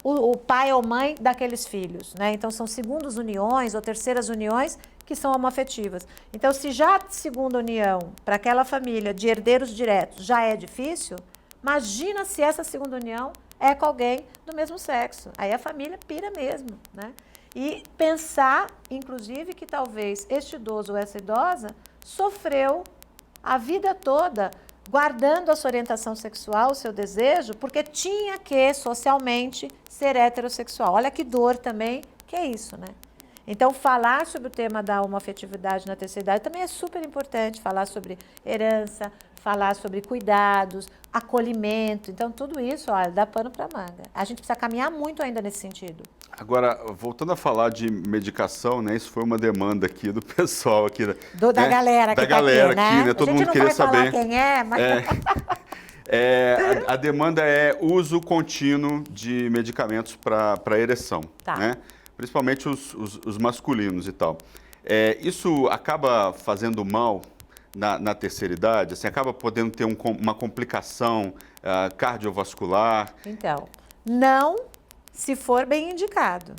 o pai ou mãe daqueles filhos, né? Então, são segundas uniões ou terceiras uniões que são homoafetivas. Então, se já a segunda união para aquela família de herdeiros diretos já é difícil, imagina se essa segunda união é com alguém do mesmo sexo. Aí a família pira mesmo, né? E pensar, inclusive, que talvez este idoso ou essa idosa sofreu a vida toda guardando a sua orientação sexual, o seu desejo, porque tinha que, socialmente, ser heterossexual. Olha que dor também, que é isso, né? Então, falar sobre o tema da homoafetividade na terceira idade também é super importante. Falar sobre herança, falar sobre cuidados, acolhimento. Então, tudo isso, olha, dá pano para manga. A gente precisa caminhar muito ainda nesse sentido. Agora, voltando a falar de medicação, né? Isso foi uma demanda aqui do pessoal aqui, né? Da galera da galera tá aqui, né? Todo mundo queria saber. A gente não vai falar quem é, mas... A demanda é uso contínuo de medicamentos para ereção, tá, né? Principalmente os masculinos e tal. Isso acaba fazendo mal na terceira idade? Assim, acaba podendo ter uma complicação cardiovascular? Então, não se for bem indicado.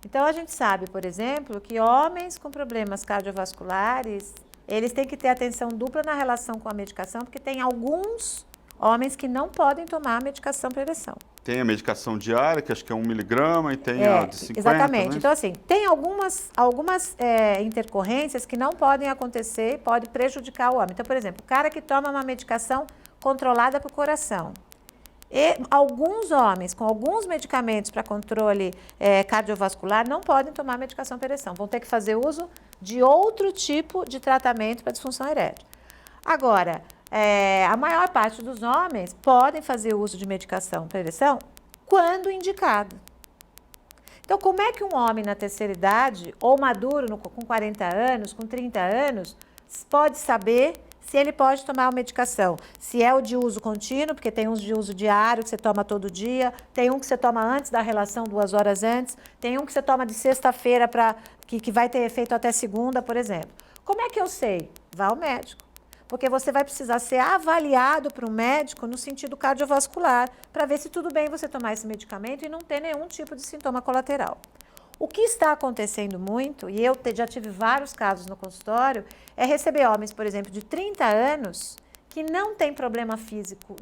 Então, a gente sabe, por exemplo, que homens com problemas cardiovasculares, eles têm que ter atenção dupla na relação com a medicação, porque tem alguns homens que não podem tomar a medicação para ereção. Tem a medicação diária, que acho que é 1 miligrama, e tem a de 50. Exatamente. Né? Então, assim, tem algumas intercorrências que não podem acontecer e pode prejudicar o homem. Então, por exemplo, o cara que toma uma medicação controlada para o coração. E alguns homens com alguns medicamentos para controle cardiovascular não podem tomar medicação para ereção. Vão ter que fazer uso de outro tipo de tratamento para disfunção erétil. Agora, a maior parte dos homens podem fazer uso de medicação para ereção quando indicado. Então, como é que um homem na terceira idade, ou maduro com 40 anos, com 30 anos, pode saber se ele pode tomar uma medicação? Se é o de uso contínuo, porque tem uns de uso diário que você toma todo dia, tem um que você toma antes da relação, 2 horas antes, tem um que você toma de sexta-feira que vai ter efeito até segunda, por exemplo. Como é que eu sei? Vá ao médico. Porque você vai precisar ser avaliado por um médico no sentido cardiovascular, para ver se tudo bem você tomar esse medicamento e não ter nenhum tipo de sintoma colateral. O que está acontecendo muito, e eu já tive vários casos no consultório, é receber homens, por exemplo, de 30 anos, que não têm problema físico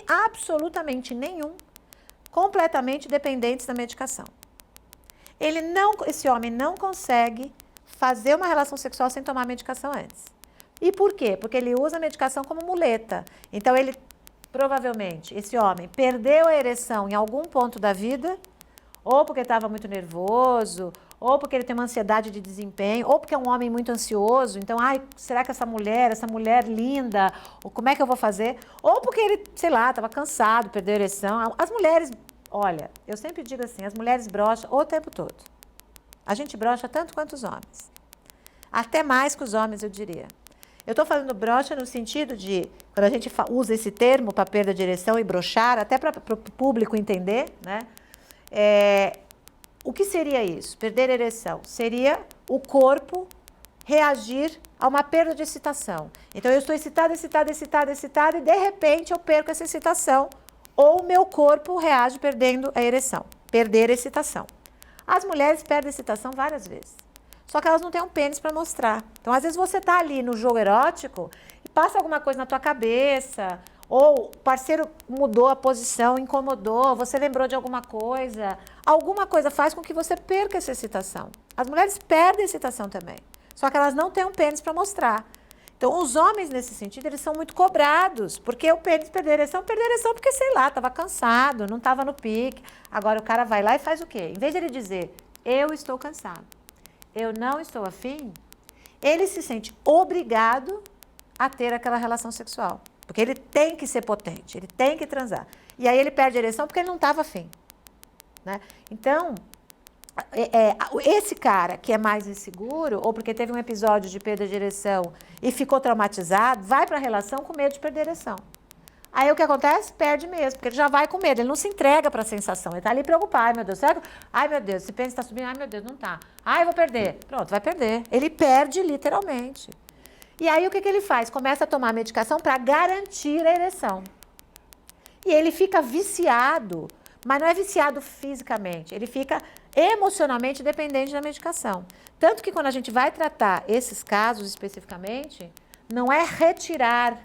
absolutamente nenhum, completamente dependentes da medicação. Esse homem não consegue fazer uma relação sexual sem tomar medicação antes. E por quê? Porque ele usa a medicação como muleta. Então, ele, provavelmente, esse homem perdeu a ereção em algum ponto da vida, ou porque estava muito nervoso, ou porque ele tem uma ansiedade de desempenho, ou porque é um homem muito ansioso. Então, será que essa mulher linda, ou como é que eu vou fazer? Ou porque ele, sei lá, estava cansado, perdeu a ereção. As mulheres, olha, eu sempre digo assim, as mulheres brocham o tempo todo. A gente brocha tanto quanto os homens. Até mais que os homens, eu diria. Eu estou falando brocha no sentido de, quando a gente usa esse termo para perda de ereção e brochar, até para o público entender, né? O que seria isso? Perder a ereção? Seria o corpo reagir a uma perda de excitação. Então, eu estou excitada, e de repente eu perco essa excitação, ou o meu corpo reage perdendo a ereção. Perder a excitação. As mulheres perdem a excitação várias vezes. Só que elas não têm um pênis para mostrar. Então, às vezes, você está ali no jogo erótico e passa alguma coisa na tua cabeça, Ou o parceiro mudou a posição, incomodou, você lembrou de alguma coisa faz com que você perca essa excitação. As mulheres perdem a excitação também, só que elas não têm um pênis para mostrar. Então, os homens, nesse sentido, eles são muito cobrados, porque o pênis perdeu a ereção porque, sei lá, estava cansado, não estava no pique. Agora, o cara vai lá e faz o quê? Em vez de ele dizer, eu estou cansado, eu não estou afim, ele se sente obrigado a ter aquela relação sexual. Porque ele tem que ser potente, ele tem que transar. E aí ele perde a ereção porque ele não estava afim. Né? Então, esse cara que é mais inseguro, ou porque teve um episódio de perda de ereção e ficou traumatizado, vai para a relação com medo de perder a ereção. Aí o que acontece? Perde mesmo, porque ele já vai com medo, ele não se entrega para a sensação, ele está ali preocupado, ai meu Deus, será que... Ai meu Deus, esse pênis está subindo, ai meu Deus, não está. Ai, eu vou perder. Pronto, vai perder. Ele perde literalmente. E aí o que ele faz? Começa a tomar medicação para garantir a ereção. E ele fica viciado, mas não é viciado fisicamente, ele fica emocionalmente dependente da medicação. Tanto que quando a gente vai tratar esses casos especificamente, não é retirar.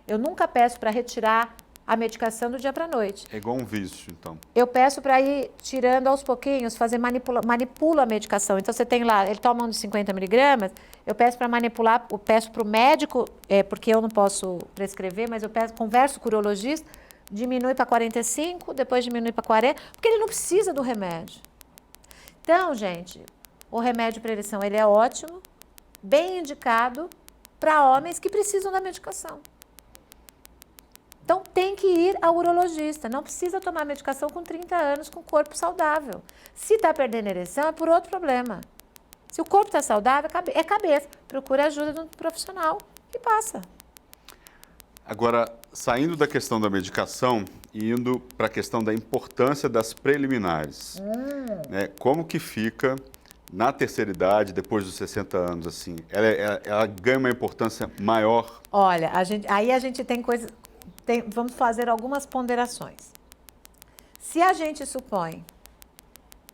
Eu nunca peço para retirar a medicação do dia para a noite. É igual um vício, então. Eu peço para ir tirando aos pouquinhos, fazer manipula a medicação. Então, você tem lá, ele toma um de 50 miligramas, eu peço para manipular, eu peço para o médico, porque eu não posso prescrever, mas eu converso com o urologista, diminui para 45, depois diminui para 40, porque ele não precisa do remédio. Então, gente, o remédio para ereção, ele é ótimo, bem indicado para homens que precisam da medicação. Então, tem que ir ao urologista. Não precisa tomar medicação com 30 anos, com corpo saudável. Se está perdendo ereção, é por outro problema. Se o corpo está saudável, é cabeça. Procura ajuda de um profissional e passa. Agora, saindo da questão da medicação e indo para a questão da importância das preliminares. Né? Como que fica na terceira idade, depois dos 60 anos, assim? Ela ganha uma importância maior? Olha, aí a gente tem coisas... vamos fazer algumas ponderações. Se a gente supõe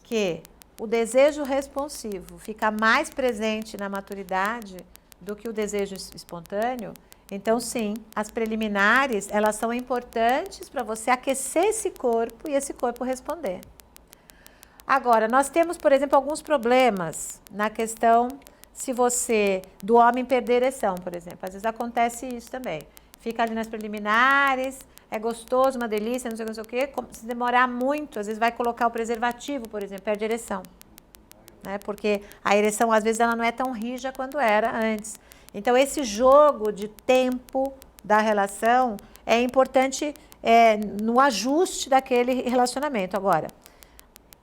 que o desejo responsivo fica mais presente na maturidade do que o desejo espontâneo, então sim, as preliminares, elas são importantes para você aquecer esse corpo e esse corpo responder. Agora, nós temos, por exemplo, alguns problemas na questão do homem perder ereção, por exemplo. Às vezes acontece isso também. Fica ali nas preliminares, é gostoso, uma delícia, não sei o quê. Se demorar muito, às vezes vai colocar o preservativo, por exemplo, perde a ereção. Né? Porque a ereção, às vezes, ela não é tão rija quanto era antes. Então, esse jogo de tempo da relação é importante no ajuste daquele relacionamento. Agora,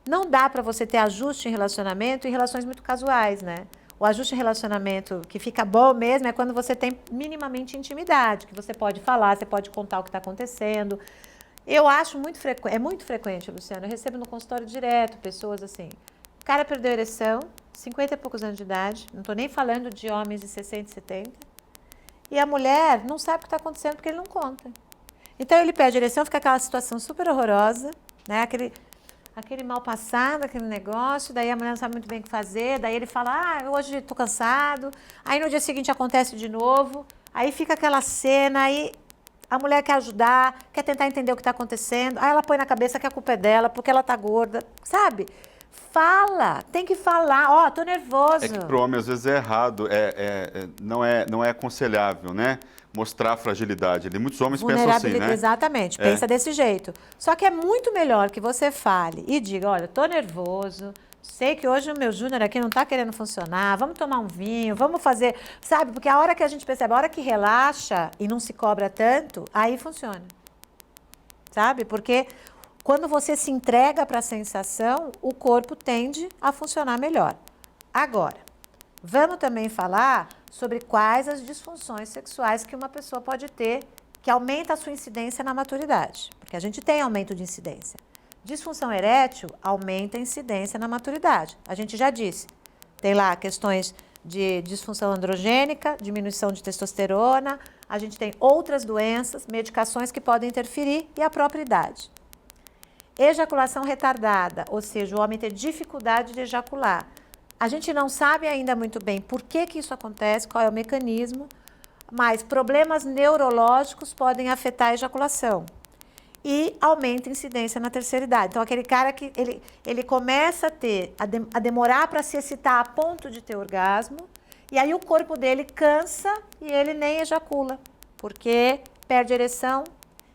não dá para você ter ajuste em relacionamento em relações muito casuais, né? O ajuste em relacionamento que fica bom mesmo é quando você tem minimamente intimidade, que você pode falar, você pode contar o que está acontecendo. Eu acho muito frequente, é muito frequente, Luciano, eu recebo no consultório direto pessoas assim, o cara perdeu a ereção, 50 e poucos anos de idade, não estou nem falando de homens de 60 e 70, e a mulher não sabe o que está acontecendo porque ele não conta. Então ele perde a ereção, fica aquela situação super horrorosa, né? Aquele mal passado, aquele negócio, daí a mulher não sabe muito bem o que fazer, daí ele fala, hoje estou cansado, aí no dia seguinte acontece de novo, aí fica aquela cena, aí a mulher quer ajudar, quer tentar entender o que está acontecendo, aí ela põe na cabeça que a culpa é dela, porque ela está gorda, sabe? Fala, tem que falar, tô nervoso. É que para o homem às vezes é errado, não é aconselhável, né? Mostrar fragilidade. Muitos homens pensam assim, né? Exatamente, pensa desse jeito. Só que é muito melhor que você fale e diga, olha, estou nervoso, sei que hoje o meu júnior aqui não está querendo funcionar, vamos tomar um vinho, vamos fazer, sabe? Porque a hora que a gente percebe, a hora que relaxa e não se cobra tanto, aí funciona. Sabe? Porque quando você se entrega para a sensação, o corpo tende a funcionar melhor. Agora, vamos também falar sobre quais as disfunções sexuais que uma pessoa pode ter, que aumenta a sua incidência na maturidade. Porque a gente tem aumento de incidência. Disfunção erétil aumenta a incidência na maturidade. A gente já disse. Tem lá questões de disfunção androgênica, diminuição de testosterona, a gente tem outras doenças, medicações que podem interferir e a própria idade. Ejaculação retardada, ou seja, o homem ter dificuldade de ejacular. A gente não sabe ainda muito bem por que isso acontece, qual é o mecanismo. Mas problemas neurológicos podem afetar a ejaculação. E aumenta a incidência na terceira idade. Então, aquele cara que ele começa a demorar para se excitar a ponto de ter orgasmo, e aí o corpo dele cansa e ele nem ejacula, porque perde ereção.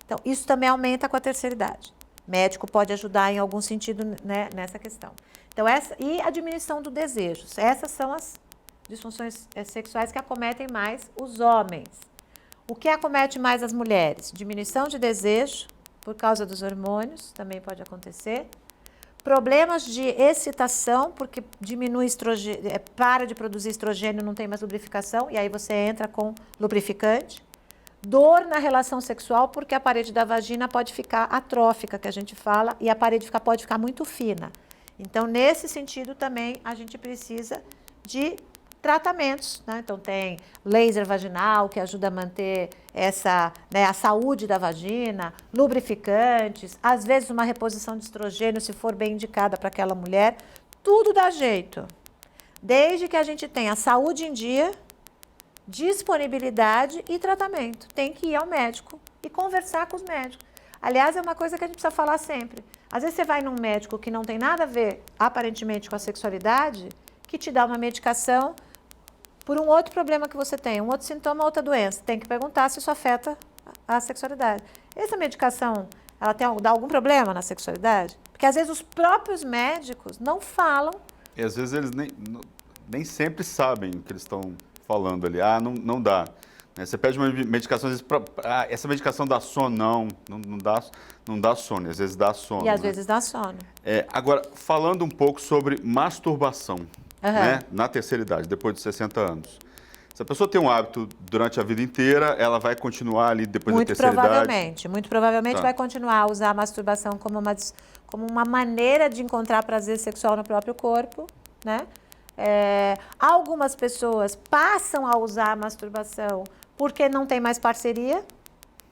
Então, isso também aumenta com a terceira idade. O médico pode ajudar em algum sentido, né, nessa questão. Então, e a diminuição do desejo. Essas são as disfunções sexuais que acometem mais os homens. O que acomete mais as mulheres? Diminuição de desejo, por causa dos hormônios, também pode acontecer. Problemas de excitação, porque diminui estrogênio, para de produzir estrogênio, não tem mais lubrificação, e aí você entra com lubrificante. Dor na relação sexual, porque a parede da vagina pode ficar atrófica, que a gente fala, e a parede pode ficar muito fina. Então, nesse sentido, também a gente precisa de tratamentos, né? Então, tem laser vaginal, que ajuda a manter a saúde da vagina, lubrificantes, às vezes uma reposição de estrogênio, se for bem indicada para aquela mulher. Tudo dá jeito. Desde que a gente tenha saúde em dia, disponibilidade e tratamento. Tem que ir ao médico e conversar com os médicos. Aliás, é uma coisa que a gente precisa falar sempre. Às vezes você vai num médico que não tem nada a ver, aparentemente, com a sexualidade, que te dá uma medicação por um outro problema que você tem, um outro sintoma, outra doença. Tem que perguntar se isso afeta a sexualidade. Essa medicação, ela dá algum problema na sexualidade? Porque às vezes os próprios médicos não falam. E às vezes eles nem sempre sabem o que eles estão falando ali. Ah, não dá. Você pede uma medicação, às vezes, essa medicação dá sono, não dá sono, às vezes dá sono. E às vezes dá sono. Agora, falando um pouco sobre masturbação, né, na terceira idade, depois de 60 anos. Se a pessoa tem um hábito durante a vida inteira, ela vai continuar ali depois da terceira idade? Muito provavelmente vai continuar a usar a masturbação como uma maneira de encontrar prazer sexual no próprio corpo, né? Algumas pessoas passam a usar a masturbação porque não tem mais parceria,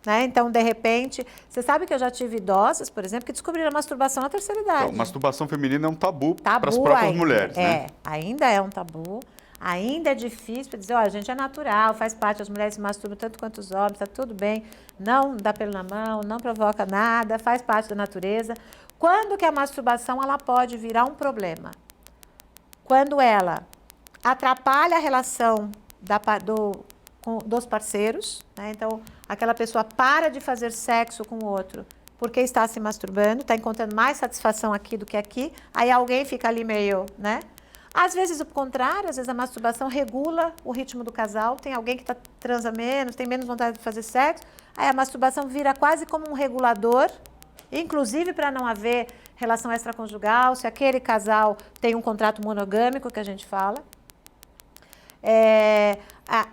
né? Então, de repente, você sabe que eu já tive idosas, por exemplo, que descobriram a masturbação na terceira idade. Então, masturbação feminina é um tabu para as próprias mulheres, né? Ainda é um tabu, ainda é difícil para dizer, a gente é natural, faz parte, as mulheres se masturbam tanto quanto os homens, está tudo bem, não dá pelo na mão, não provoca nada, faz parte da natureza. Quando que a masturbação ela pode virar um problema? Quando ela atrapalha a relação dos parceiros, né? Então, aquela pessoa para de fazer sexo com o outro porque está se masturbando, está encontrando mais satisfação aqui do que aqui, aí alguém fica ali meio, né? Às vezes o contrário, às vezes a masturbação regula o ritmo do casal, tem alguém que transa menos, tem menos vontade de fazer sexo, aí a masturbação vira quase como um regulador, inclusive para não haver relação extraconjugal, se aquele casal tem um contrato monogâmico, que a gente fala.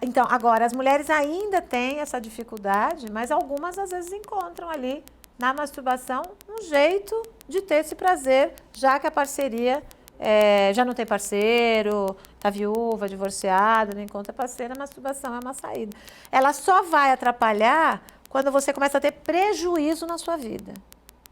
Então, agora, as mulheres ainda têm essa dificuldade, mas algumas às vezes encontram ali na masturbação um jeito de ter esse prazer, já que a parceria já não tem parceiro, está viúva, divorciada, não encontra parceiro, a masturbação é uma saída. Ela só vai atrapalhar quando você começa a ter prejuízo na sua vida.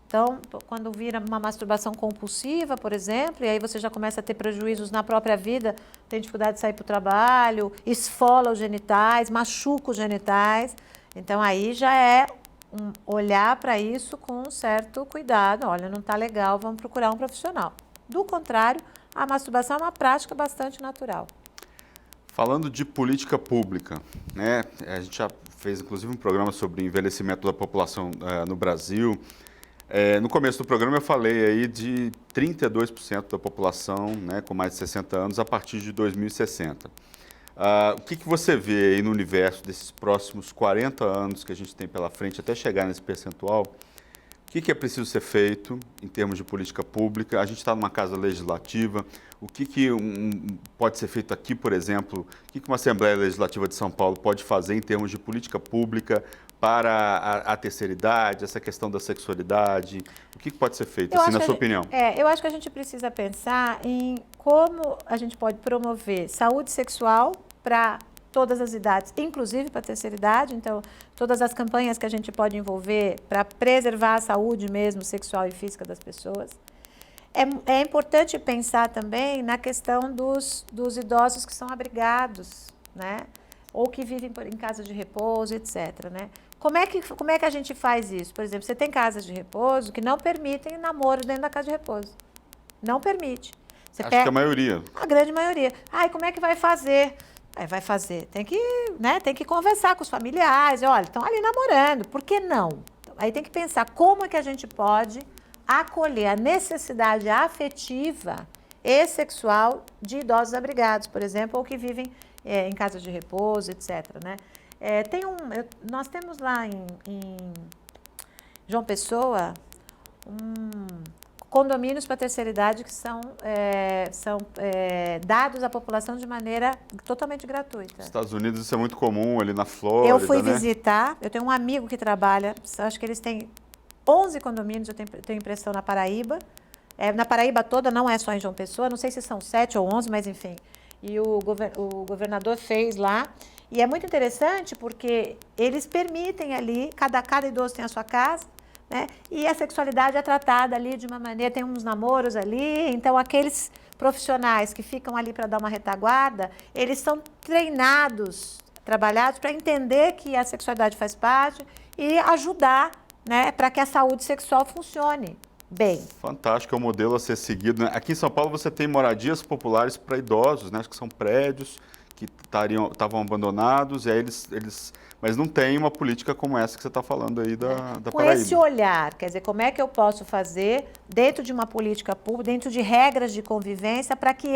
Então, quando vira uma masturbação compulsiva, por exemplo, e aí você já começa a ter prejuízos na própria vida, tem dificuldade de sair para o trabalho, esfola os genitais, machuca os genitais. Então, aí já é olhar para isso com um certo cuidado. Olha, não está legal, vamos procurar um profissional. Do contrário, a masturbação é uma prática bastante natural. Falando de política pública, né? A gente já fez, inclusive, um programa sobre envelhecimento da população no Brasil. No começo do programa eu falei aí de 32% da população, né, com mais de 60 anos a partir de 2060. O que você vê aí no universo desses próximos 40 anos que a gente tem pela frente até chegar nesse percentual? O que é preciso ser feito em termos de política pública? A gente está numa casa legislativa. O que pode ser feito aqui, por exemplo? O que uma Assembleia Legislativa de São Paulo pode fazer em termos de política pública para a terceira idade, essa questão da sexualidade? O que pode ser feito, assim, na sua opinião? Eu acho que a gente precisa pensar em como a gente pode promover saúde sexual para todas as idades, inclusive para a terceira idade. Então, todas as campanhas que a gente pode envolver para preservar a saúde mesmo sexual e física das pessoas. É importante pensar também na questão dos idosos que são abrigados, né? ou que vivem em casa de repouso, etc. Né? Como é que a gente faz isso? Por exemplo, você tem casas de repouso que não permitem namoro dentro da casa de repouso. Não permite. Você Acho que a maioria. A grande maioria. Ai, como é que vai fazer? Vai fazer. Tem que conversar com os familiares. Olha, estão ali namorando. Por que não? Aí tem que pensar como é que a gente pode acolher a necessidade afetiva e sexual de idosos abrigados, por exemplo, ou que vivem em casas de repouso, etc. Né? Nós temos lá em João Pessoa condomínios para terceira idade que são dados à população de maneira totalmente gratuita. Nos Estados Unidos isso é muito comum, ali na Flórida, eu fui né? visitar, eu tenho um amigo que trabalha, acho que eles têm 11 condomínios, eu tenho impressão, na Paraíba. Na Paraíba toda, não é só em João Pessoa, não sei se são 7 ou 11, mas enfim. E o governador fez lá. E é muito interessante porque eles permitem ali, cada idoso tem a sua casa, né? E a sexualidade é tratada ali de uma maneira, tem uns namoros ali, então aqueles profissionais que ficam ali para dar uma retaguarda, eles são treinados, trabalhados para entender que a sexualidade faz parte e ajudar, né, para que a saúde sexual funcione bem. Fantástico, é um modelo a ser seguido, né? Aqui em São Paulo você tem moradias populares para idosos, né? Acho que são prédios que estavam abandonados, e aí mas não tem uma política como essa que você está falando aí da Com Paraíba. esse olhar, quer dizer, como é que eu posso fazer dentro de uma política pública, dentro de regras de convivência, para que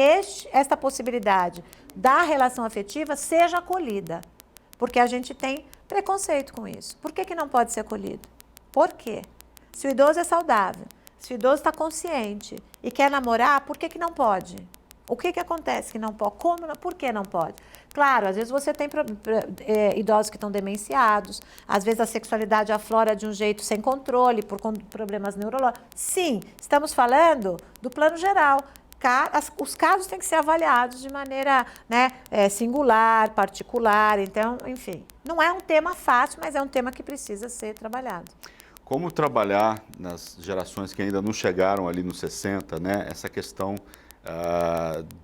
esta possibilidade da relação afetiva seja acolhida? Porque a gente tem preconceito com isso. Por que não pode ser acolhido? Por quê? Se o idoso é saudável, se o idoso está consciente e quer namorar, por que não pode? O que acontece que não pode? Por que não pode? Claro, às vezes você tem idosos que estão demenciados, às vezes a sexualidade aflora de um jeito sem controle, por problemas neurológicos. Sim, estamos falando do plano geral. Os casos têm que ser avaliados de maneira, né, singular, particular. Então, enfim, não é um tema fácil, mas é um tema que precisa ser trabalhado. Como trabalhar nas gerações que ainda não chegaram ali nos 60, né? Essa questão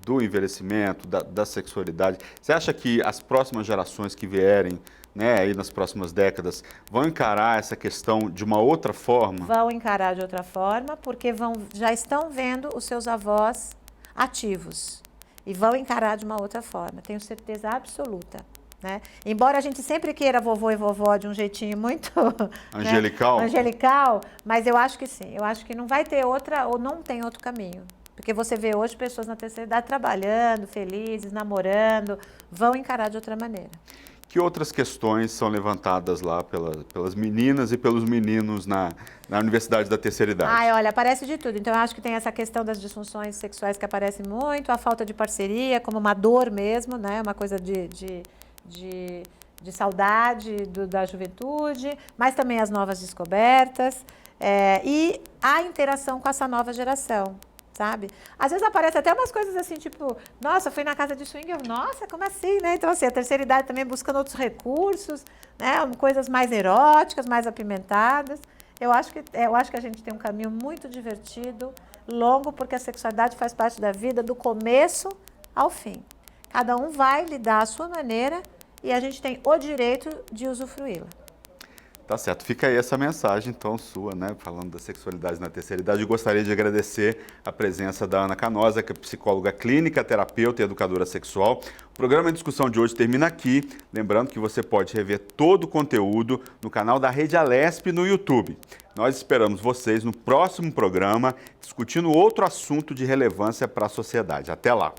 do envelhecimento, da sexualidade. Você acha que as próximas gerações que vierem, né, aí nas próximas décadas, vão encarar essa questão de uma outra forma? Vão encarar de outra forma, porque já estão vendo os seus avós ativos e vão encarar de uma outra forma, tenho certeza absoluta. Né? Embora a gente sempre queira vovô e vovó de um jeitinho muito angelical, né? Angelical, mas eu acho que sim, eu acho que não vai ter outra, ou não tem outro caminho. Porque você vê hoje pessoas na terceira idade trabalhando, felizes, namorando, vão encarar de outra maneira. Que outras questões são levantadas lá pelas meninas e pelos meninos na Universidade da Terceira Idade? Olha, aparece de tudo. Então, eu acho que tem essa questão das disfunções sexuais que aparece muito, a falta de parceria, como uma dor mesmo, né? Uma coisa de saudade da juventude, mas também as novas descobertas e a interação com essa nova geração, sabe? Às vezes aparece até umas coisas assim, tipo, nossa, fui na casa de swing, nossa, como assim, né? Então, assim, a terceira idade também buscando outros recursos, né? Coisas mais eróticas, mais apimentadas. Eu acho que a gente tem um caminho muito divertido, longo, porque a sexualidade faz parte da vida do começo ao fim. Cada um vai lidar à sua maneira e a gente tem o direito de usufruí-la. Tá certo. Fica aí essa mensagem, então, sua, né? Falando da sexualidade na terceira idade. Eu gostaria de agradecer a presença da Ana Canosa, que é psicóloga clínica, terapeuta e educadora sexual. O programa em discussão de hoje termina aqui. Lembrando que você pode rever todo o conteúdo no canal da Rede Alesp no YouTube. Nós esperamos vocês no próximo programa, discutindo outro assunto de relevância para a sociedade. Até lá!